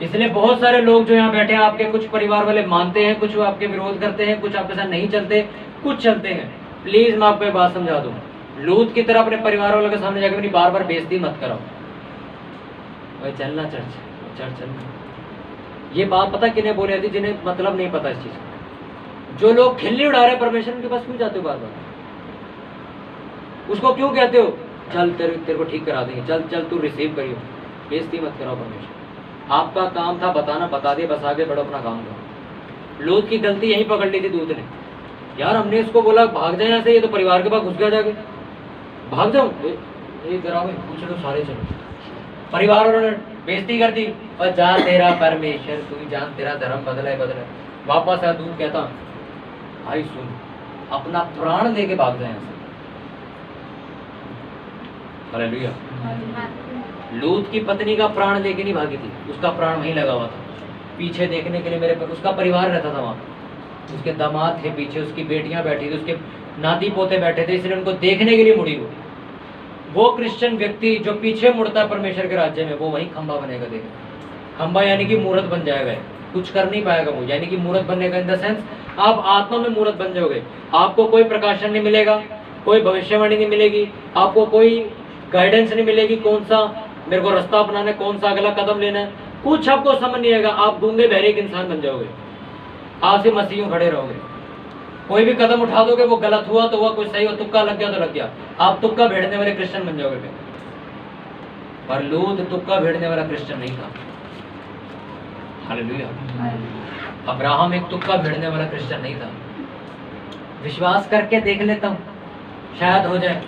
इसलिए बहुत सारे लोग जो यहाँ बैठे हैं, आपके कुछ परिवार वाले मानते हैं, कुछ आपके विरोध करते हैं, कुछ आपके साथ नहीं चलते, कुछ चलते हैं। प्लीज मैं आपको एक बात समझा दूं, लूत की तरह अपने परिवार वालों के सामने जाकर अपनी बार बार बेइज्जती मत कराओ। भाई चलना चर्च चलना। ये बात पता किन्हें बोली थी? जिन्हें मतलब नहीं पता इस चीज का। जो लोग खिल्ली उड़ा रहे परमेश्वर के पास क्यों जाते हो बार बार? उसको क्यों कहते हो चल तेरे को ठीक करा देंगे, चल चल तू रिसीव करियो? बेइज्जती मत कराओ परमेश्वर। आपका काम था बताना, बता दे, बस आगे बढ़ो, अपना काम करो। लूत की गलती यही पकड़ ली थी दूत ने। यार हमने इसको बोला भाग जाए यहाँ से, ये तो परिवार के पास घुस गया जाके। भाग जाओ, पूछ लो सारे, चलो। परिवार वालों ने बेइज्जती कर दी, और जा तेरा परमेश्वर, तू ही जान, तेरा धर्म बदला है बदला है। वापस आया दूत, कहता भाई सुन, अपना प्राण लेके भाग जाए यहाँ से। हालेलुया। लूत की पत्नी का प्राण लेके नहीं भागी थी, उसका प्राण वहीं लगा हुआ था। पीछे देखने के लिए मेरे पर उसका परिवार रहता था वहाँ, उसके दामाद थे पीछे, उसकी बेटियां बैठी थी, उसके नाती पोते बैठे थे, इसलिए उनको देखने के लिए मुड़ी। वो क्रिश्चियन व्यक्ति जो पीछे मुड़ता है परमेश्वर के राज्य में, वो वही खंबा बनेगा। देखा, खंबा यानी कि मूर्त बन जाएगा, कुछ कर नहीं पाएगा वो, यानी कि मूर्त बनने का इन द सेंस आप आत्मा में मूर्त बन जाओगे। आपको कोई प्रकाशन नहीं मिलेगा, कोई भविष्यवाणी नहीं मिलेगी, आपको कोई गाइडेंस नहीं मिलेगी, कौन सा मेरे को रास्ता अपनाना है, कौन सा अगला कदम लेना है, कुछ आपको समझ नहीं आएगा। आप गूंगे बहरे एक इंसान बन जाओगे, आप से मसीहों खड़े रहोगे। कोई भी कदम उठा दोगे वो गलत हुआ तो हुआ, कोई सही हो, तुक्का लग गया तो लग गया, आप तुक्का भेड़ने वाले क्रिश्चियन बन जाओगे। पर लूत तुक्का भेड़ने वाला क्रिश्चियन नहीं था। हालेलुया। अब्राहम एक तुक्का भेड़ने वाला क्रिश्चियन नहीं था। विश्वास करके देख लेता हूँ शायद हो जाए।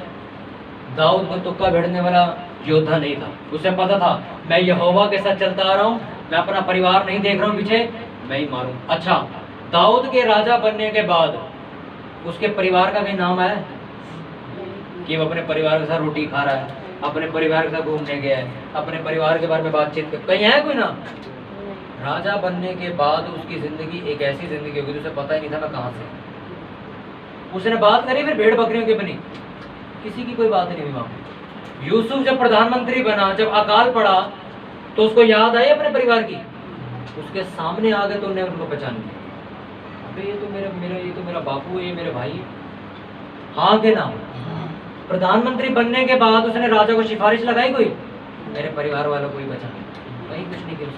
दाऊद को तुक्का भेड़ने वाला योद्धा नहीं था, उसे पता था मैं यहोवा के साथ चलता आ रहा हूँ, मैं अपना परिवार नहीं देख रहा हूँ पीछे, मैं ही मारूं। अच्छा, दाऊद के राजा बनने के बाद उसके परिवार का भी नाम है कि वो अपने परिवार के साथ रोटी खा रहा है, अपने परिवार के साथ घूमने गया है, अपने परिवार के बारे में बातचीत कर, कहीं है कोई नाम? राजा बनने के बाद उसकी जिंदगी एक ऐसी जिंदगी होगी जिसे पता ही नहीं था मैं कहाँ से। उसने बात करी फिर भेड़ बकरियों की बनी, किसी की कोई बात नहीं हुई वहां। यूसुफ जब प्रधानमंत्री बना, जब अकाल पड़ा तो उसको याद आई अपने परिवार की, उसके सामने आ गए तो उन्हें उनको पहचान लिया। अबे ये तो मेरा बापू है, ये मेरे भाई। हाँ के नाम। प्रधानमंत्री बनने के बाद उसने राजा को सिफारिश लगाई कोई? मेरे परिवार वालों को ही बचा, कहीं कुछ नहीं किया।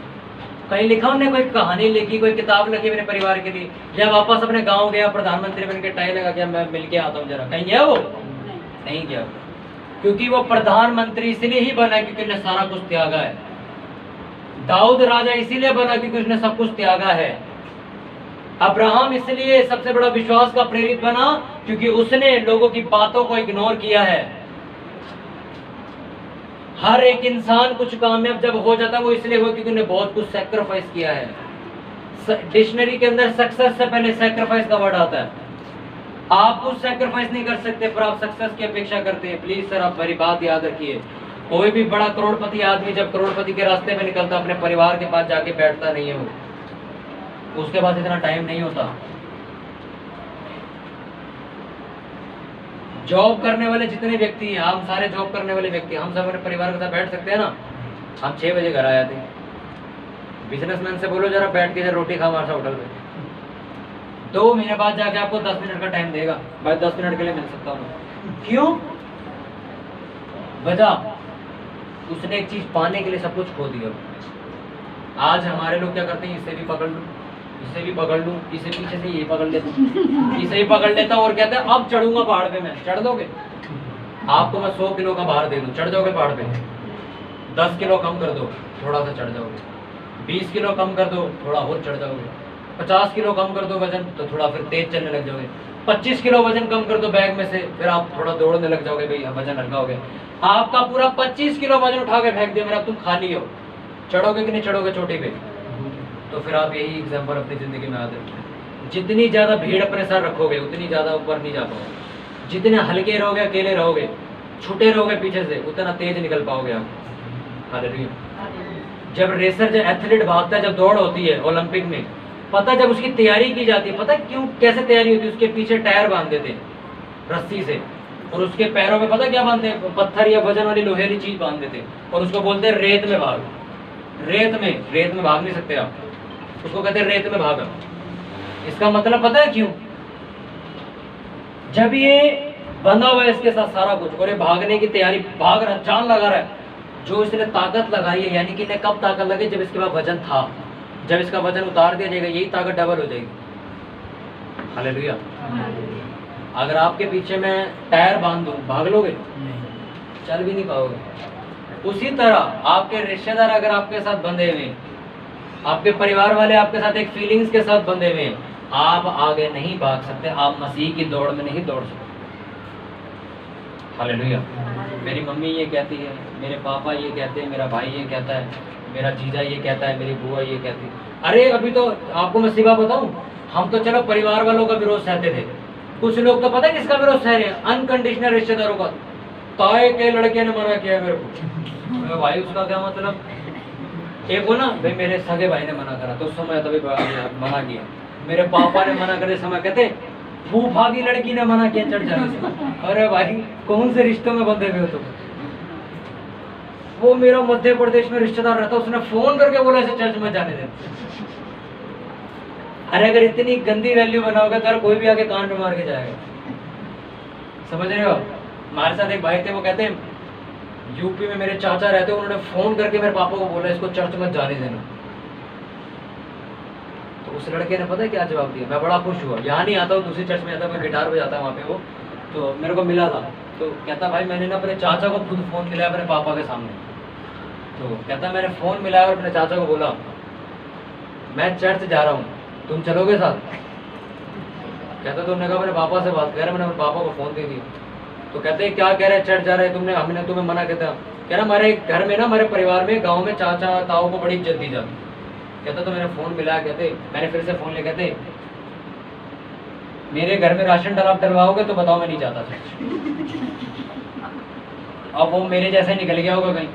कहीं लिखा उन्हें, कोई कहानी लिखी, कोई किताब लिखी मेरे परिवार के लिए, या वापस अपने गाँव गया प्रधानमंत्री बन के टाई लगा गया मैं मिल के आता हूँ जरा, कहीं गया वो? नहीं गया, क्योंकि वो प्रधानमंत्री इसलिए ही बना क्योंकि उसने सारा कुछ त्यागा है। दाऊद राजा इसीलिए बना क्योंकि उसने सब कुछ त्यागा है। अब्राहम इसलिए सबसे बड़ा विश्वास का प्रेरित बना क्योंकि उसने लोगों की बातों को इग्नोर किया है। हर एक इंसान कुछ कामयाब जब हो जाता है वो इसलिए हुआ क्योंकि उन्हें बहुत कुछ सैक्रिफाइस किया है। डिक्शनरी के अंदर सक्सेस से पहले सैक्रिफाइस का वर्ड आता है। आप कुछ सैक्रिफाइस नहीं कर सकते पर आप सक्सेस की अपेक्षा करते हैं। प्लीज सर आप मेरी बात याद रखिए, कोई भी बड़ा करोड़पति आदमी जब करोड़पति के रास्ते में निकलता अपने परिवार के पास जाके बैठता नहीं है, वो उसके पास इतना टाइम नहीं होता। जॉब करने वाले जितने व्यक्ति हैं, हम सारे जॉब करने वाले व्यक्ति, हम सब अपने परिवार के साथ बैठ सकते हैं ना। हम 6 बजे घर आए थे, बिजनेसमैन से बोलो जरा बैठ के जरा रोटी खा हमारे साथ होटल में, 2 महीने बाद जाके आपको 10 मिनट का टाइम देगा, भाई 10 मिनट के लिए मिल सकता हूँ। क्यों? वजह, उसने एक चीज पाने के लिए सब कुछ खो दिया। आज हमारे लोग क्या करते हैं, इसे भी पकड़ लूं, इसे भी पकड़ लूं, इसे पीछे से ये पकड़ लेता हूं, इसे ही पकड़ लेता हूं और कहते हैं अब चढ़ूंगा पहाड़ पे। मैं चढ़ दोगे? आपको मैं 100 किलो का भार दे दूं, चढ़ जाओगे पहाड़ पे? 10 किलो कम कर दो, थोड़ा सा चढ़ जाओगे। 20 किलो कम कर दो, थोड़ा और चढ़ जाओगे। 50 किलो कम कर दो वजन, तो थोड़ा फिर तेज चलने लग जाओगे। 25 किलो वजन कम कर दो बैग में से, फिर आप थोड़ा दौड़ने लग जाओगे, भाई वजन हल्का हो गया। आपका पूरा 25 किलो वजन उठा के फेंक दिया मेरा, तुम खाली हो, चढ़ोगे कि नहीं चढ़ोगे चोटी पे? तो फिर आप यही एग्जाम्पल अपनी जिंदगी में याद रखें, जितनी ज्यादा भीड़ अपने साथ रखोगे उतनी ज्यादा ऊपर नहीं जा पाओगे। जितने हल्के रहोगे, अकेले रहोगे, छुटे रहोगे पीछे से, उतना तेज निकल पाओगे आप। हालेलुया। जब रेसर, जब एथलीट भागता है, जब दौड़ होती है ओलंपिक में, पता जब उसकी तैयारी की जाती है, पता क्यों, कैसे तैयारी होती है? उसके पीछे टायर बांध देते हैं रस्सी से, और उसके पैरों में पता क्या बांधते हैं? पत्थर या वजन वाली लोहेली चीज बांध देते हैं, और उसको बोलते हैं रेत में भाग। रेत में भाग नहीं सकते आप, उसको कहते हैं रेत में भागा। इसका मतलब पता है क्यों? जब ये बंधा हुआ है इसके साथ सारा कुछ, और ये भागने की तैयारी, भाग रहा, जान लगा रहा है, जो इसने ताकत लगाई है, यानी कि इन्हें कब ताकत लगे? जब इसके पास वजन था। जब इसका वजन उतार दिया जाएगा, यही ताकत डबल हो जाएगी। हालेलुया। अगर आपके पीछे मैं टायर बांध दूं, भाग लोगे? चल भी नहीं पाओगे। उसी तरह आपके रिश्तेदार अगर आपके साथ बंधे हुए, आपके परिवार वाले आपके साथ एक फीलिंग्स के साथ बंधे हुए, आप आगे नहीं भाग सकते, आप मसीह की दौड़ में नहीं दौड़ सकते। हालेलुया। मेरी मम्मी ये कहती है, मेरे पापा ये कहते हैं, मेरा भाई ये कहता है, मेरा जीजा ये कहता है, मेरी बुआ ये कहती है। अरे अभी तो आपको मैं सीधा बताऊं, हम तो चलो परिवार वालों का विरोध सहते थे, कुछ लोग तो पता है किसका विरोध सह रहे हैं? अनकंडीशनल रिश्तेदारों का। ताए के लड़के ने मना किया मेरे को। भाई उसका क्या मतलब? एक वो ना, भाई मेरे सगे भाई ने मना करा तो उस समय तभी मना किया, मेरे पापा ने मना करे समय कहते फूफा की लड़की ने मना किया चढ़ जाने से। अरे भाई कौन से रिश्तों में बंधे हुए हो तुम? वो मेरा मध्य प्रदेश में रिश्तेदार रहता, उसने फोन करके बोला ऐसे चर्च में जाने दे। अरे अगर इतनी गंदी वैल्यू बनाओगे तो कोई भी आके कान में मार के जाएगा। समझ रहे हो? हमारे साथ एक भाई थे, वो कहते हैं यूपी में मेरे चाचा रहते, उन्होंने फोन करके मेरे पापा को बोला इसको चर्च में जाने देना। तो उस लड़के ने पता है क्या जवाब दिया? मैं बड़ा खुश हुआ, यहाँ नहीं आता हूँ, दूसरी चर्च में आता, मैं गिटार बजाता वहाँ पे, वो तो मेरे को मिला था। तो कहता भाई मैंने ना अपने चाचा को खुद फोन मिलाया अपने पापा के सामने। तो कहता मैंने फोन मिलाया और अपने चाचा को बोला मैं चर्च जा रहा हूँ, तुम चलोगे साथ? कहता तुमने कहा मेरे पापा से बात कर रहा, मैंने अपने पापा को फोन दे दिया। तो कहते हैं क्या कह रहे हैं, चर्च जा रहे हैं तुमने? हमने तुम्हें मना कहता, कह रहा हमारे घर में ना, हमारे परिवार में, गाँव में चाचा ताऊ को बड़ी इज्जत दी जाती। कहता तो मैंने फोन मिलाया, कहते मैंने फिर से फोन ले, कहते मेरे घर में राशन डलवाओगे तो बताओ मैं नहीं जाता चर्च। अब वो मेरे जैसे निकल गया होगा कहीं,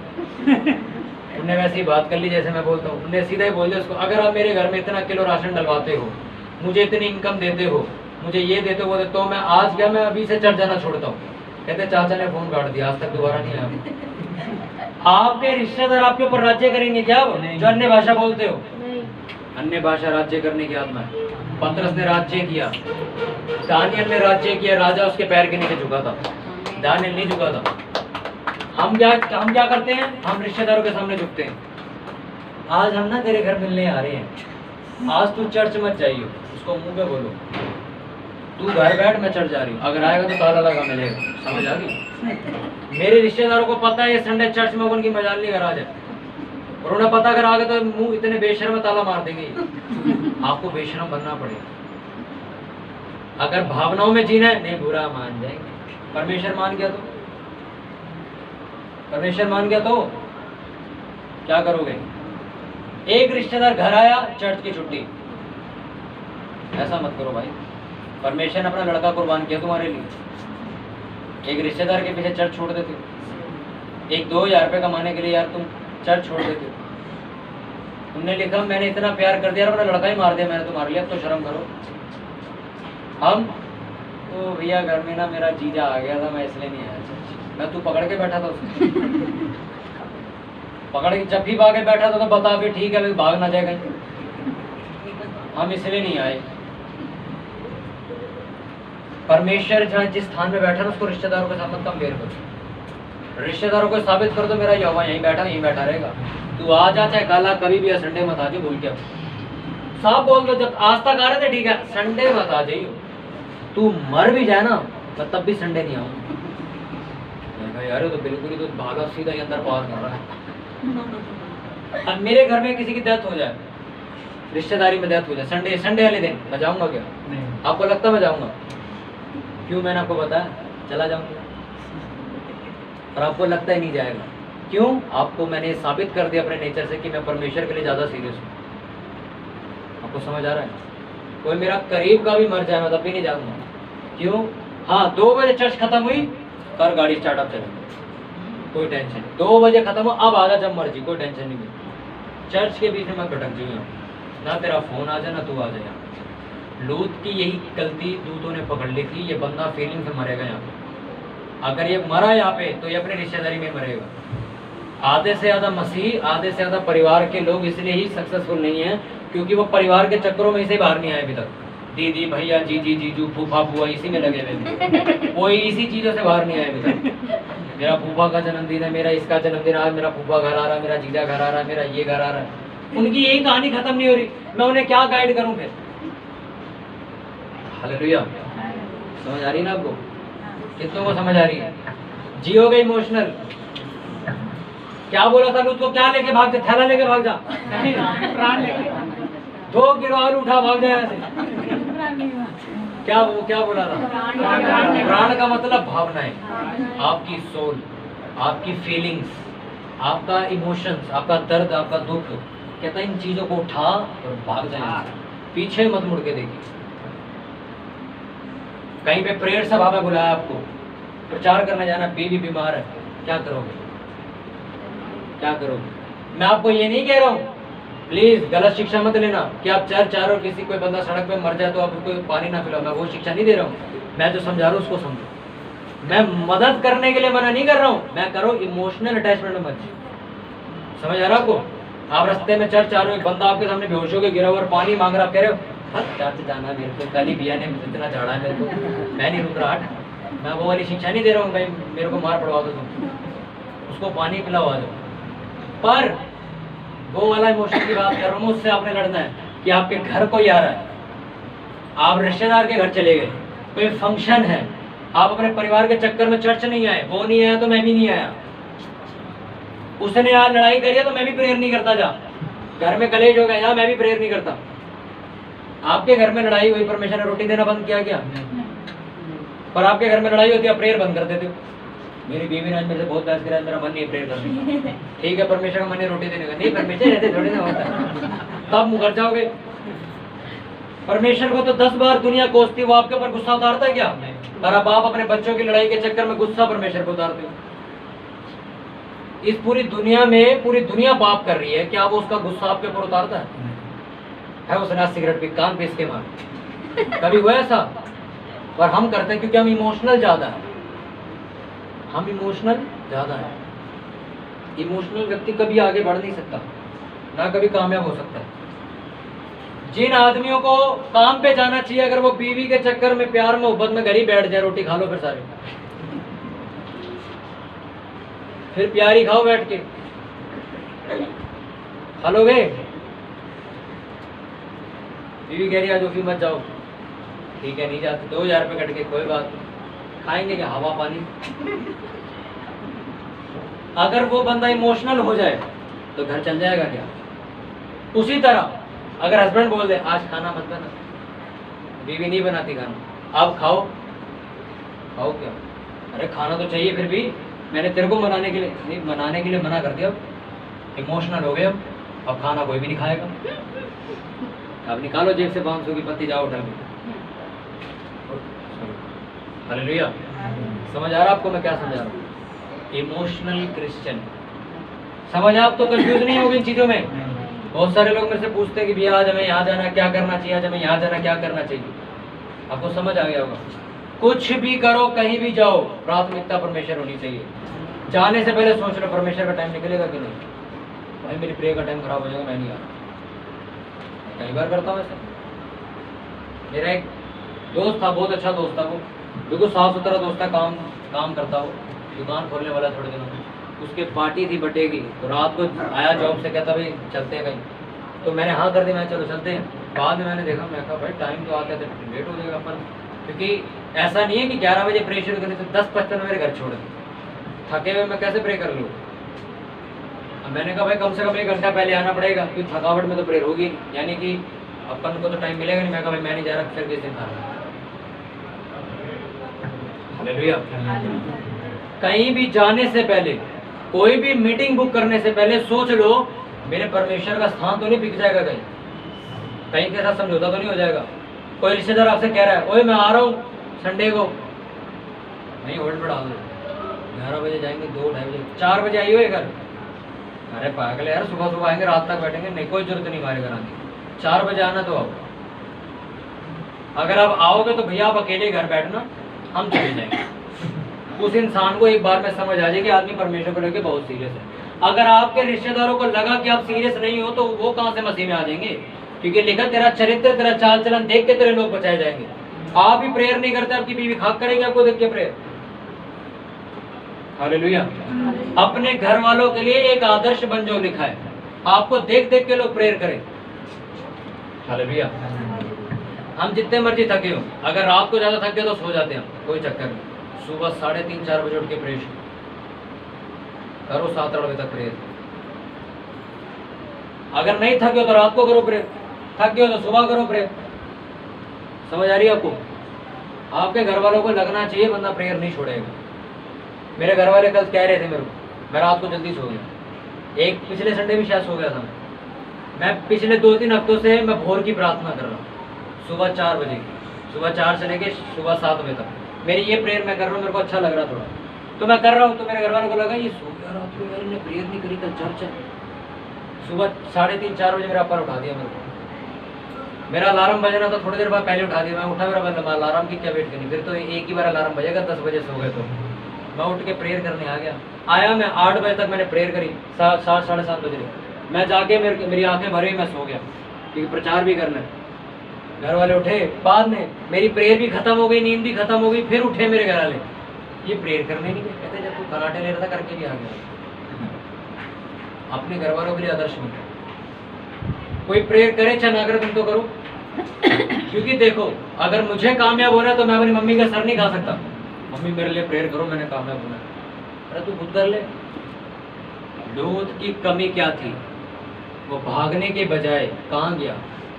उन्हें वैसी बात कर ली जैसे मैं बोलता हूँ। उन्हें सीधा ही बोल दिया उसको, अगर आप मेरे घर में इतना किलो राशन डलवाते हो, मुझे इतनी इनकम देते हो, मुझे ये देते हो, तो मैं आज क्या, मैं अभी से चर्च जाना छोड़ता हूँ। कहते चाचा ने फोन काट दिया, आज तक दोबारा नहीं आया। आपके रिश्तेदार आपके ऊपर राज्य करेंगे क्या? जो अन्य भाषा बोलते हो, अन्य भाषा राज्य करने की आत्मा है। पतरस ने राज्य किया, दानियल ने राज्य किया, राजा उसके पैर के नीचे झुका था, दानियल नहीं झुका था। हम क्या करते हैं? हम रिश्तेदारों के सामने झुकते हैं। आज हम ना तेरे घर मिलने आ रहे हैं, आज तू चर्च मत जाइयो, उसको मुंह पे बोलो तू घर बैठ, मैं चर्च जा रही हूँ, अगर आएगा तो ताला लगा मिलेगा। समझ आ गई? मेरे रिश्तेदारों को पता है ये संडे चर्च में उनकी मजाल नहीं करा जाए, और उन्हें पता अगर आ गए तो मुंह इतने बेशर्म में ताला मार देंगे। आपको बेशर्म बनना पड़ेगा। अगर भावनाओं में जीना है, नहीं बुरा मान जाएंगे। परमेश्वर मान गया तो, परमेश्वर मान गया तो क्या करोगे? एक रिश्तेदार घर आया, चर्च की छुट्टी, ऐसा मत करो भाई। परमेश्वर ने अपना लड़का कुर्बान किया तुम्हारे लिए, एक रिश्तेदार के पीछे चर्च छोड़ देते हो। एक 2000 रुपये कमाने के लिए यार तुम चर्च छोड़ देते हो। तुमने लिखा मैंने इतना प्यार कर दिया, अपना लड़का ही मार दिया मैंने तुम्हारे लिए, अब तो शर्म करो। हम तो भैया घर में ना मेरा जीजा आ गया था, मैं इसलिए नहीं आया चर्च। मैं तू पकड़ के बैठा था उसको, पकड़ के जब भी भागे बैठा था तो बता भी ठीक है भाग ना जाएगा, हम इसलिए नहीं आए। परमेश्वर जहाँ जिस स्थान में बैठा ना उसको रिश्तेदारों के साथ मत कंपेयर करो। रिश्तेदारों को साबित कर दो मेरा यहोवा यहीं बैठा रहेगा। तू आ जा चाहे कल आ, कभी भी संडे मत आ जाइए बोल के। साफ बोल दो, जब आज तक आ रहे थे ठीक है, संडे मत आ जाइए। तू मर भी जाए ना मैं तब भी संडे नहीं आऊँगा। यार तो बिल्कुल ही तो भागा सीधा ही अंदर पार कर रहा है। अब मेरे घर में किसी की डेथ हो जाए, रिश्तेदारी में डेथ हो जाए, संडे वाले दिन मैं जाऊँगा क्या? आपको लगता मैं जाऊँगा? क्यों? मैंने आपको बताया चला जाऊँगा, और आपको लगता ही नहीं जाएगा। क्यों? आपको मैंने साबित कर दिया अपने नेचर से कि मैं परमेश्वर के लिए ज़्यादा सीरियस हूँ। आपको समझ आ रहा है? कोई मेरा करीब का भी मर जाए मैं तब भी नहीं जाऊँगा। क्यों? हाँ 2 बजे चर्च खत्म हुई, कर गाड़ी स्टार्टअप चलेगी, कोई टेंशन नहीं। 2 बजे खत्म हो, अब आजा जब मर्जी, कोई टेंशन नहीं। चर्च के बीच में मैं भटक जाऊँ, ना तेरा फोन आ जाए ना तू आ जाए। लूत की यही गलती दूतों ने पकड़ ली थी। ये बंदा फीलिंग से मरेगा यहाँ पे। अगर ये मरा यहाँ पे तो ये अपनी रिश्तेदारी में मरेगा। आधे से ज़्यादा मसीह, आधे से ज़्यादा परिवार के लोग इसलिए ही सक्सेसफुल नहीं है क्योंकि वो परिवार के चक्करों में इसे बाहर नहीं आए अभी तक। दीदी भैया जीजी जीजू फूफा फूआ इसी में लगे हुए, कोई इसी चीज़ों से बाहर नहीं आए अभी तक। मेरा फूफा का जन्मदिन है, मेरा इसका जन्मदिन, आज मेरा फूफा घर आ रहा है, मेरा जीजा घर आ रहा है, मेरा ये घर आ रहा है। उनकी यही कहानी खत्म नहीं हो रही, मैं उन्हें क्या गाइड करूँ फिर? हालेलुया। समझ आ रही ना आपको? कितनों को समझ आ रही है? जियोगे इमोशनल। क्या बोला था लूत को? क्या लेके भाग जा? थैला लेके भाग जा, प्राण लेके। 2 किलो आलू उठा भाग जाए ऐसे। क्या बोला था? प्राण का मतलब भावनाएं, आपकी सोल, आपकी फीलिंग्स, आपका इमोशंस, आपका दर्द, आपका दुख। कहता है इन चीजों को उठा और भाग जाए, पीछे मत मुड़ के देखिए। कहीं पे प्रेयर सभा में बुलाया आपको, प्रचार करने जाना, बीवी बीमार है, क्या करोगे? क्या करोगे? मैं आपको ये नहीं कह रहा हूँ, प्लीज गलत शिक्षा मत लेना कि आप चर्च आ रहे हो, किसी कोई बंदा सड़क पे मर जाए तो आप उसको पानी ना पिलाओ। मैं वो शिक्षा नहीं दे रहा हूँ। मैं जो समझा रहा हूँ उसको समझो। मैं मदद करने के लिए मना नहीं कर रहा हूँ, मैं करो इमोशनल अटैचमेंट में मत। समझ आ रहा आपको? आप रास्ते में चर्च आ रहे हो, एक बंदा आपके सामने बेहोश होकर गिरा हुआ और पानी मांग रहा, कह रहे हो चर्च जाना है मेरे को, कल ही भैया ने इतना झाड़ा है मेरे को, मैं नहीं रुक रहा। मैं वो वाली शिक्षा नहीं दे रहा हूँ भाई मेरे को मार पड़वा दो तुम, उसको पानी पिलाओ आ जाओ। पर वो वाला इमोशन की बात कर रहा हूँ, उससे आपने लड़ना है कि आपके घर कोई आ रहा है, आप रिश्तेदार के घर चले गए, कोई फंक्शन है, आप अपने परिवार के चक्कर में चर्च नहीं आए, वो नहीं आया तो मैं भी नहीं आया। उसने यार लड़ाई करी है तो मैं भी प्रेयर नहीं करता। जा घर में कलेश हो गया, यहाँ मैं भी प्रेयर नहीं करता। आपके घर में लड़ाई हुई, परमेश्वर ने रोटी देना बंद किया क्या? पर आपके घर में लड़ाई होती है, आप प्रेयर बंद कर देते हो। मेरी बीवी ने आज मेरे से बहुत बहस करा, मेरा मन नहीं प्रेयर करने का। ठीक है, परमेश्वर का मन है रोटी देने का, नहीं परमेश्वर रहते थोड़ी ना होता, तब मुकर जाओगे। परमेश्वर को तो 10 बार दुनिया कोसती, वो आपके ऊपर गुस्सा उतारता है क्या? और अब आप अपने बच्चों की लड़ाई के चक्कर में गुस्सा परमेश्वर को उतारते हो। इस पूरी दुनिया में पूरी दुनिया पाप कर रही है, क्या वो उसका गुस्सा आपके ऊपर उतारता है? उसने आज सिगरेट पी, कान पीस के मार, कभी हुआ ऐसा? पर हम करते हैं क्योंकि हम इमोशनल ज्यादा है। हम इमोशनल ज्यादा है। इमोशनल व्यक्ति कभी आगे बढ़ नहीं सकता, ना कभी कामयाब हो सकता है। जिन आदमियों को काम पे जाना चाहिए, अगर वो बीवी के चक्कर में प्यार मोहब्बत में घर ही बैठ जाए, रोटी खा लो फिर सारे, फिर प्यारी खाओ बैठ के, खा लोगे? बीवी कह रही आज ऑफिस मत जाओ, ठीक है नहीं जाते, 2000 रुपये कट के, कोई बात नहीं, खाएंगे क्या? हवा पानी। अगर वो बंदा इमोशनल हो जाए तो घर चल जाएगा क्या? उसी तरह अगर हस्बैंड बोल दे आज खाना मत बना, बीवी नहीं बनाती खाना, आप खाओ, खाओ क्या? अरे खाना तो चाहिए, फिर भी मैंने तेरे को मनाने के लिए नहीं, मनाने के लिए मना कर दिया, इमोशनल हो गए अब खाना कोई भी नहीं खाएगा। अब निकालो जेब से 500 की पत्ती, जाओ उठा के। हालेलुया। समझ आ रहा आपको मैं क्या समझा रहा हूँ? Emotional Christian. समझ आप तो कंफ्यूज नहीं होगी इन चीजों में। बहुत सारे लोग मेरे से पूछते हैं कि भैया आज हमें यहाँ जाना क्या करना चाहिए, आज हमें यहाँ जाना क्या करना चाहिए। आपको समझ आ गया होगा? कुछ भी करो, कहीं भी जाओ, प्राथमिकता परमेश्वर होनी चाहिए। जाने से पहले सोच लो परमेश्वर का टाइम निकलेगा कि नहीं। भाई मेरी प्रेयर का टाइम खराब हो जाएगा, मैं नहीं आ रहा। कई बार करता हूँ ऐसा। मेरा एक दोस्त था, बहुत अच्छा दोस्त था, वो बिल्कुल साफ सुथरा दोस्त है, काम करता हो, दुकान खोलने वाला थोड़े दिनों में। उसके पार्टी थी बर्थडे की, तो रात को आया जॉब से, कहता भाई चलते हैं कहीं, तो मैंने हाँ कर दी, मैं चलो चलते हैं। बाद में मैंने देखा, मैं कहा भाई टाइम तो आते थे लेट हो जाएगा अपन, क्योंकि ऐसा नहीं है कि 11 बजे प्रे शुरू करें तो 10:55 मेरे घर छोड़ दें, थके हुए मैं कैसे प्रे कर लूँ। मैंने कहा भाई कम से कम 1 घंटा पहले आना पड़ेगा, क्योंकि थकावट में तो प्रेयर होगी, यानी कि अपन को तो टाइम मिलेगा नहीं। मैं कहा भाई मैं नहीं जा रहा, फिर किस दिन खाना। हालेलुया। कहीं भी जाने से पहले, कोई भी मीटिंग बुक करने से पहले सोच लो मेरे परमेश्वर का स्थान तो नहीं बिक जाएगा, कहीं के साथ समझौता तो नहीं हो जाएगा। कोई रिश्तेदार आपसे कह रहा है ओए मैं आ रहा हूँ संडे को, नहीं होल्ड पर डाल दो, 11 बजे जाएंगे, 2-2:30 बजे, 4 बजे आई हुए घर। अरे पागल यार, सुबह सुबह आएंगे रात तक बैठेंगे, नहीं कोई जरूरत नहीं हमारे घर आने की, 4 बजे आना तो आओ। अगर आप आओगे तो भैया आप अकेले घर बैठना, हम चले जाएंगे। उस इंसान को एक बार में समझ आ जाए कि आदमी परमेश्वर को लेकर बहुत सीरियस है। अगर आपके रिश्तेदारों को लगा कि आप सीरियस नहीं हो तो वो कहां से मसीह में आ जाएंगे, क्योंकि लिखा तेरा चरित्र तेरा चाल चलन देख के तेरे लोग बचाए जाएंगे। आप ही प्रेयर नहीं करते, आपकी बीवी खाक करेगी आपको देख के प्रेयर। हालेलुया। अपने घर वालों के लिए एक आदर्श बन जाओ, लिखा है आपको देख देख के लोग प्रेयर करें। हालेलुया। हम जितने मर्जी थके हो, अगर रात को ज्यादा थक गए तो सो जाते हैं, कोई चक्कर नहीं। सुबह 3:30-4 बजे उठ के प्रेयर करो, 7-8 बजे तक प्रेयर। अगर नहीं थके हो तो रात को करो प्रेयर, थक गए हो तो सुबह करो प्रेयर। समझ आ रही है आपको? आपके घर वालों को लगना चाहिए बंदा प्रेयर नहीं छोड़ेगा। मेरे घर वाले कल कह रहे थे मेरे को, मैं रात को जल्दी सो गया, एक पिछले संडे भी शायद सो गया था मैं पिछले 2-3 हफ्तों से मैं भोर की प्रार्थना कर रहा हूँ, सुबह 4 बजे की, सुबह 4 से लेके सुबह 7 बजे तक मेरी ये प्रेयर मैं कर रहा हूँ। मेरे को अच्छा लग रहा थोड़ा, तो मैं कर रहा हूँ, तो मेरे घर वालों को लगा ये सो गया रात को यार, इन्हें प्रेयर नहीं करी, कल चर्च है। सुबह 3:30-4 बजे मेरा अपर उठा दिया मेरे को, मेरा अलार्म बजना था, थोड़ी देर बाद पहले उठा दिया। मैं उठा, मेरा अलार्म की क्या वेट करनी, फिर तो एक ही बार अलार्म बजेगा, 10 बजे सो गए तो मैं उठ के प्रेयर करने आ गया। आया मैं 8 बजे तक मैंने प्रेयर करी, 7-7:30 बजे मैं जाके मेरी आंखें भरी, मैं सो गया क्योंकि प्रचार भी करना है। घर वाले उठे बाद में, मेरी प्रेयर भी खत्म हो गई, नींद भी खत्म हो गई, फिर उठे मेरे घर वाले, ये प्रेयर करने नहीं गए, कहते जब तू कराटे ले रहा था करके भी आ गया। अपने घर वालों के लिए आदर्श बनो। कोई प्रेयर करे चाहे ना करे, तुम तो करो, क्योंकि देखो अगर मुझे कामयाब होना है तो मैं अपनी मम्मी का सर नहीं खा सकता। मम्मी मेरे लिए प्रेयर करो, मैंने कामयाब होना। अरे तू खुद कर ले। लूत की कमी क्या थी? वो भागने के बजाय कहाँ गया?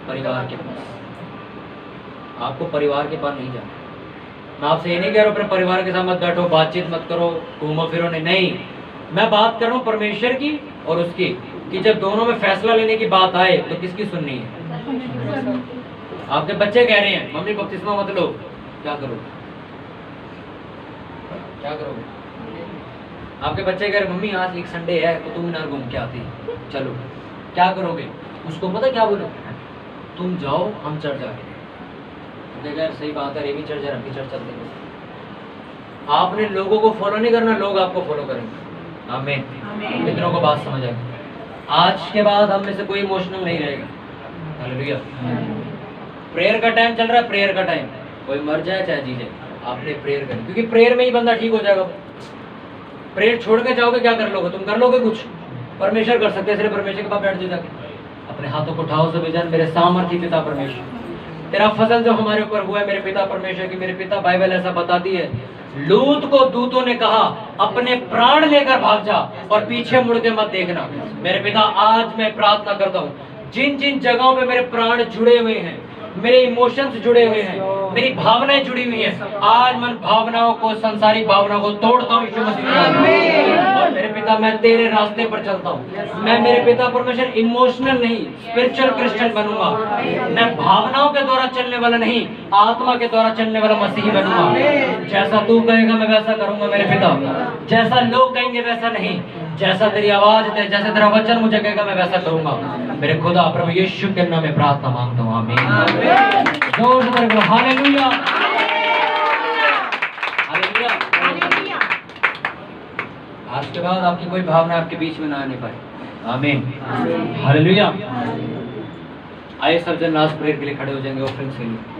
परिवार के पास। आपको परिवार के पास नहीं जाना। मैं आपसे ये नहीं कह रहा हूँ अपने परिवार के साथ मत बैठो, बातचीत मत करो, घूमो फिरो, नहीं। मैं बात कर रहा हूँ परमेश्वर की और उसकी, कि जब दोनों में फैसला लेने की बात आए तो किसकी सुननी है? आपके बच्चे कह रहे हैं मम्मी बपतिस्मा मत लो, क्या करो? क्या करोगे? आपके बच्चे कह रहे मम्मी आज एक संडे है कुतुब मीनार घूम के आती, चलो, क्या करोगे? उसको पता क्या बोलो? तुम जाओ हम चर्च जाके। यार सही बात है, ये भी चर्च है, हम भी चर्च चलते हैं। आपने लोगों को फॉलो नहीं करना, लोग आपको फॉलो करेंगे। आमीन। मित्रों को बात समझ आएगी। आज के बाद हम में से कोई इमोशनल नहीं रहेगा। हालेलुया। प्रेयर का टाइम चल रहा है, प्रेयर का टाइम, कोई मर जाए चाहे जी जाए, आपने प्रेयर करनी, क्योंकि प्रेयर में ही बंदा ठीक हो जाएगा। प्रेयर छोड़ के जाओगे क्या कर लोगे? तुम कर लोगे कुछ? परमेश्वर कर सकते हैं, इसलिए परमेश्वर के पास बैठ जाओ जाके। अपने हाथों को उठाओ सब जान, मेरे सामर्थ्य पिता परमेश्वर, तेरा फजल जो हमारे ऊपर हुआ है मेरे पिता परमेश्वर की। मेरे पिता, बाइबल ऐसा बताती है, लूत को दूतों ने कहा अपने प्राण लेकर भाग जा और पीछे मुड़ के मत देखना। मेरे पिता आज मैं प्रार्थना करता हूँ, जिन जिन जगहों पे मेरे प्राण जुड़े हुए हैं, मेरे इमोशंस जुड़े हुए हैं, मेरी भावनाएं जुड़ी हुई हैं, आज मैं भावनाओं को, संसारिक भावनाओं को तोड़ता हूँ यीशु मसीह में। और मेरे पिता मैं तेरे रास्ते पर चलता हूँ। मैं मेरे पिता परमेश्वर इमोशनल नहीं, स्पिरिचुअल क्रिश्चियन बनूंगा। मैं भावनाओं के द्वारा चलने वाला नहीं, आत्मा के द्वारा चलने वाला मसीही बनूंगा। जैसा तू कहेगा मैं वैसा करूंगा मेरे पिता, जैसा लोग कहेंगे वैसा नहीं, जैसा तेरी आवाज है, जैसा तेरा वचन मुझे कहेगा मैं वैसा करूंगा। मेरे खुदा प्रभु यीशु के नाम में प्रार्थना मांगता हूँ, आमीन। जोर से बोलो हालेलुया, हालेलुया। आज के बाद आपकी कोई भावना आपके बीच में ना आने पाए, आमीन, हालेलुया। आइए सब जन लास्ट प्रेयर के लिए खड़े हो जाएंगे ऑफरिंग्स के लिए।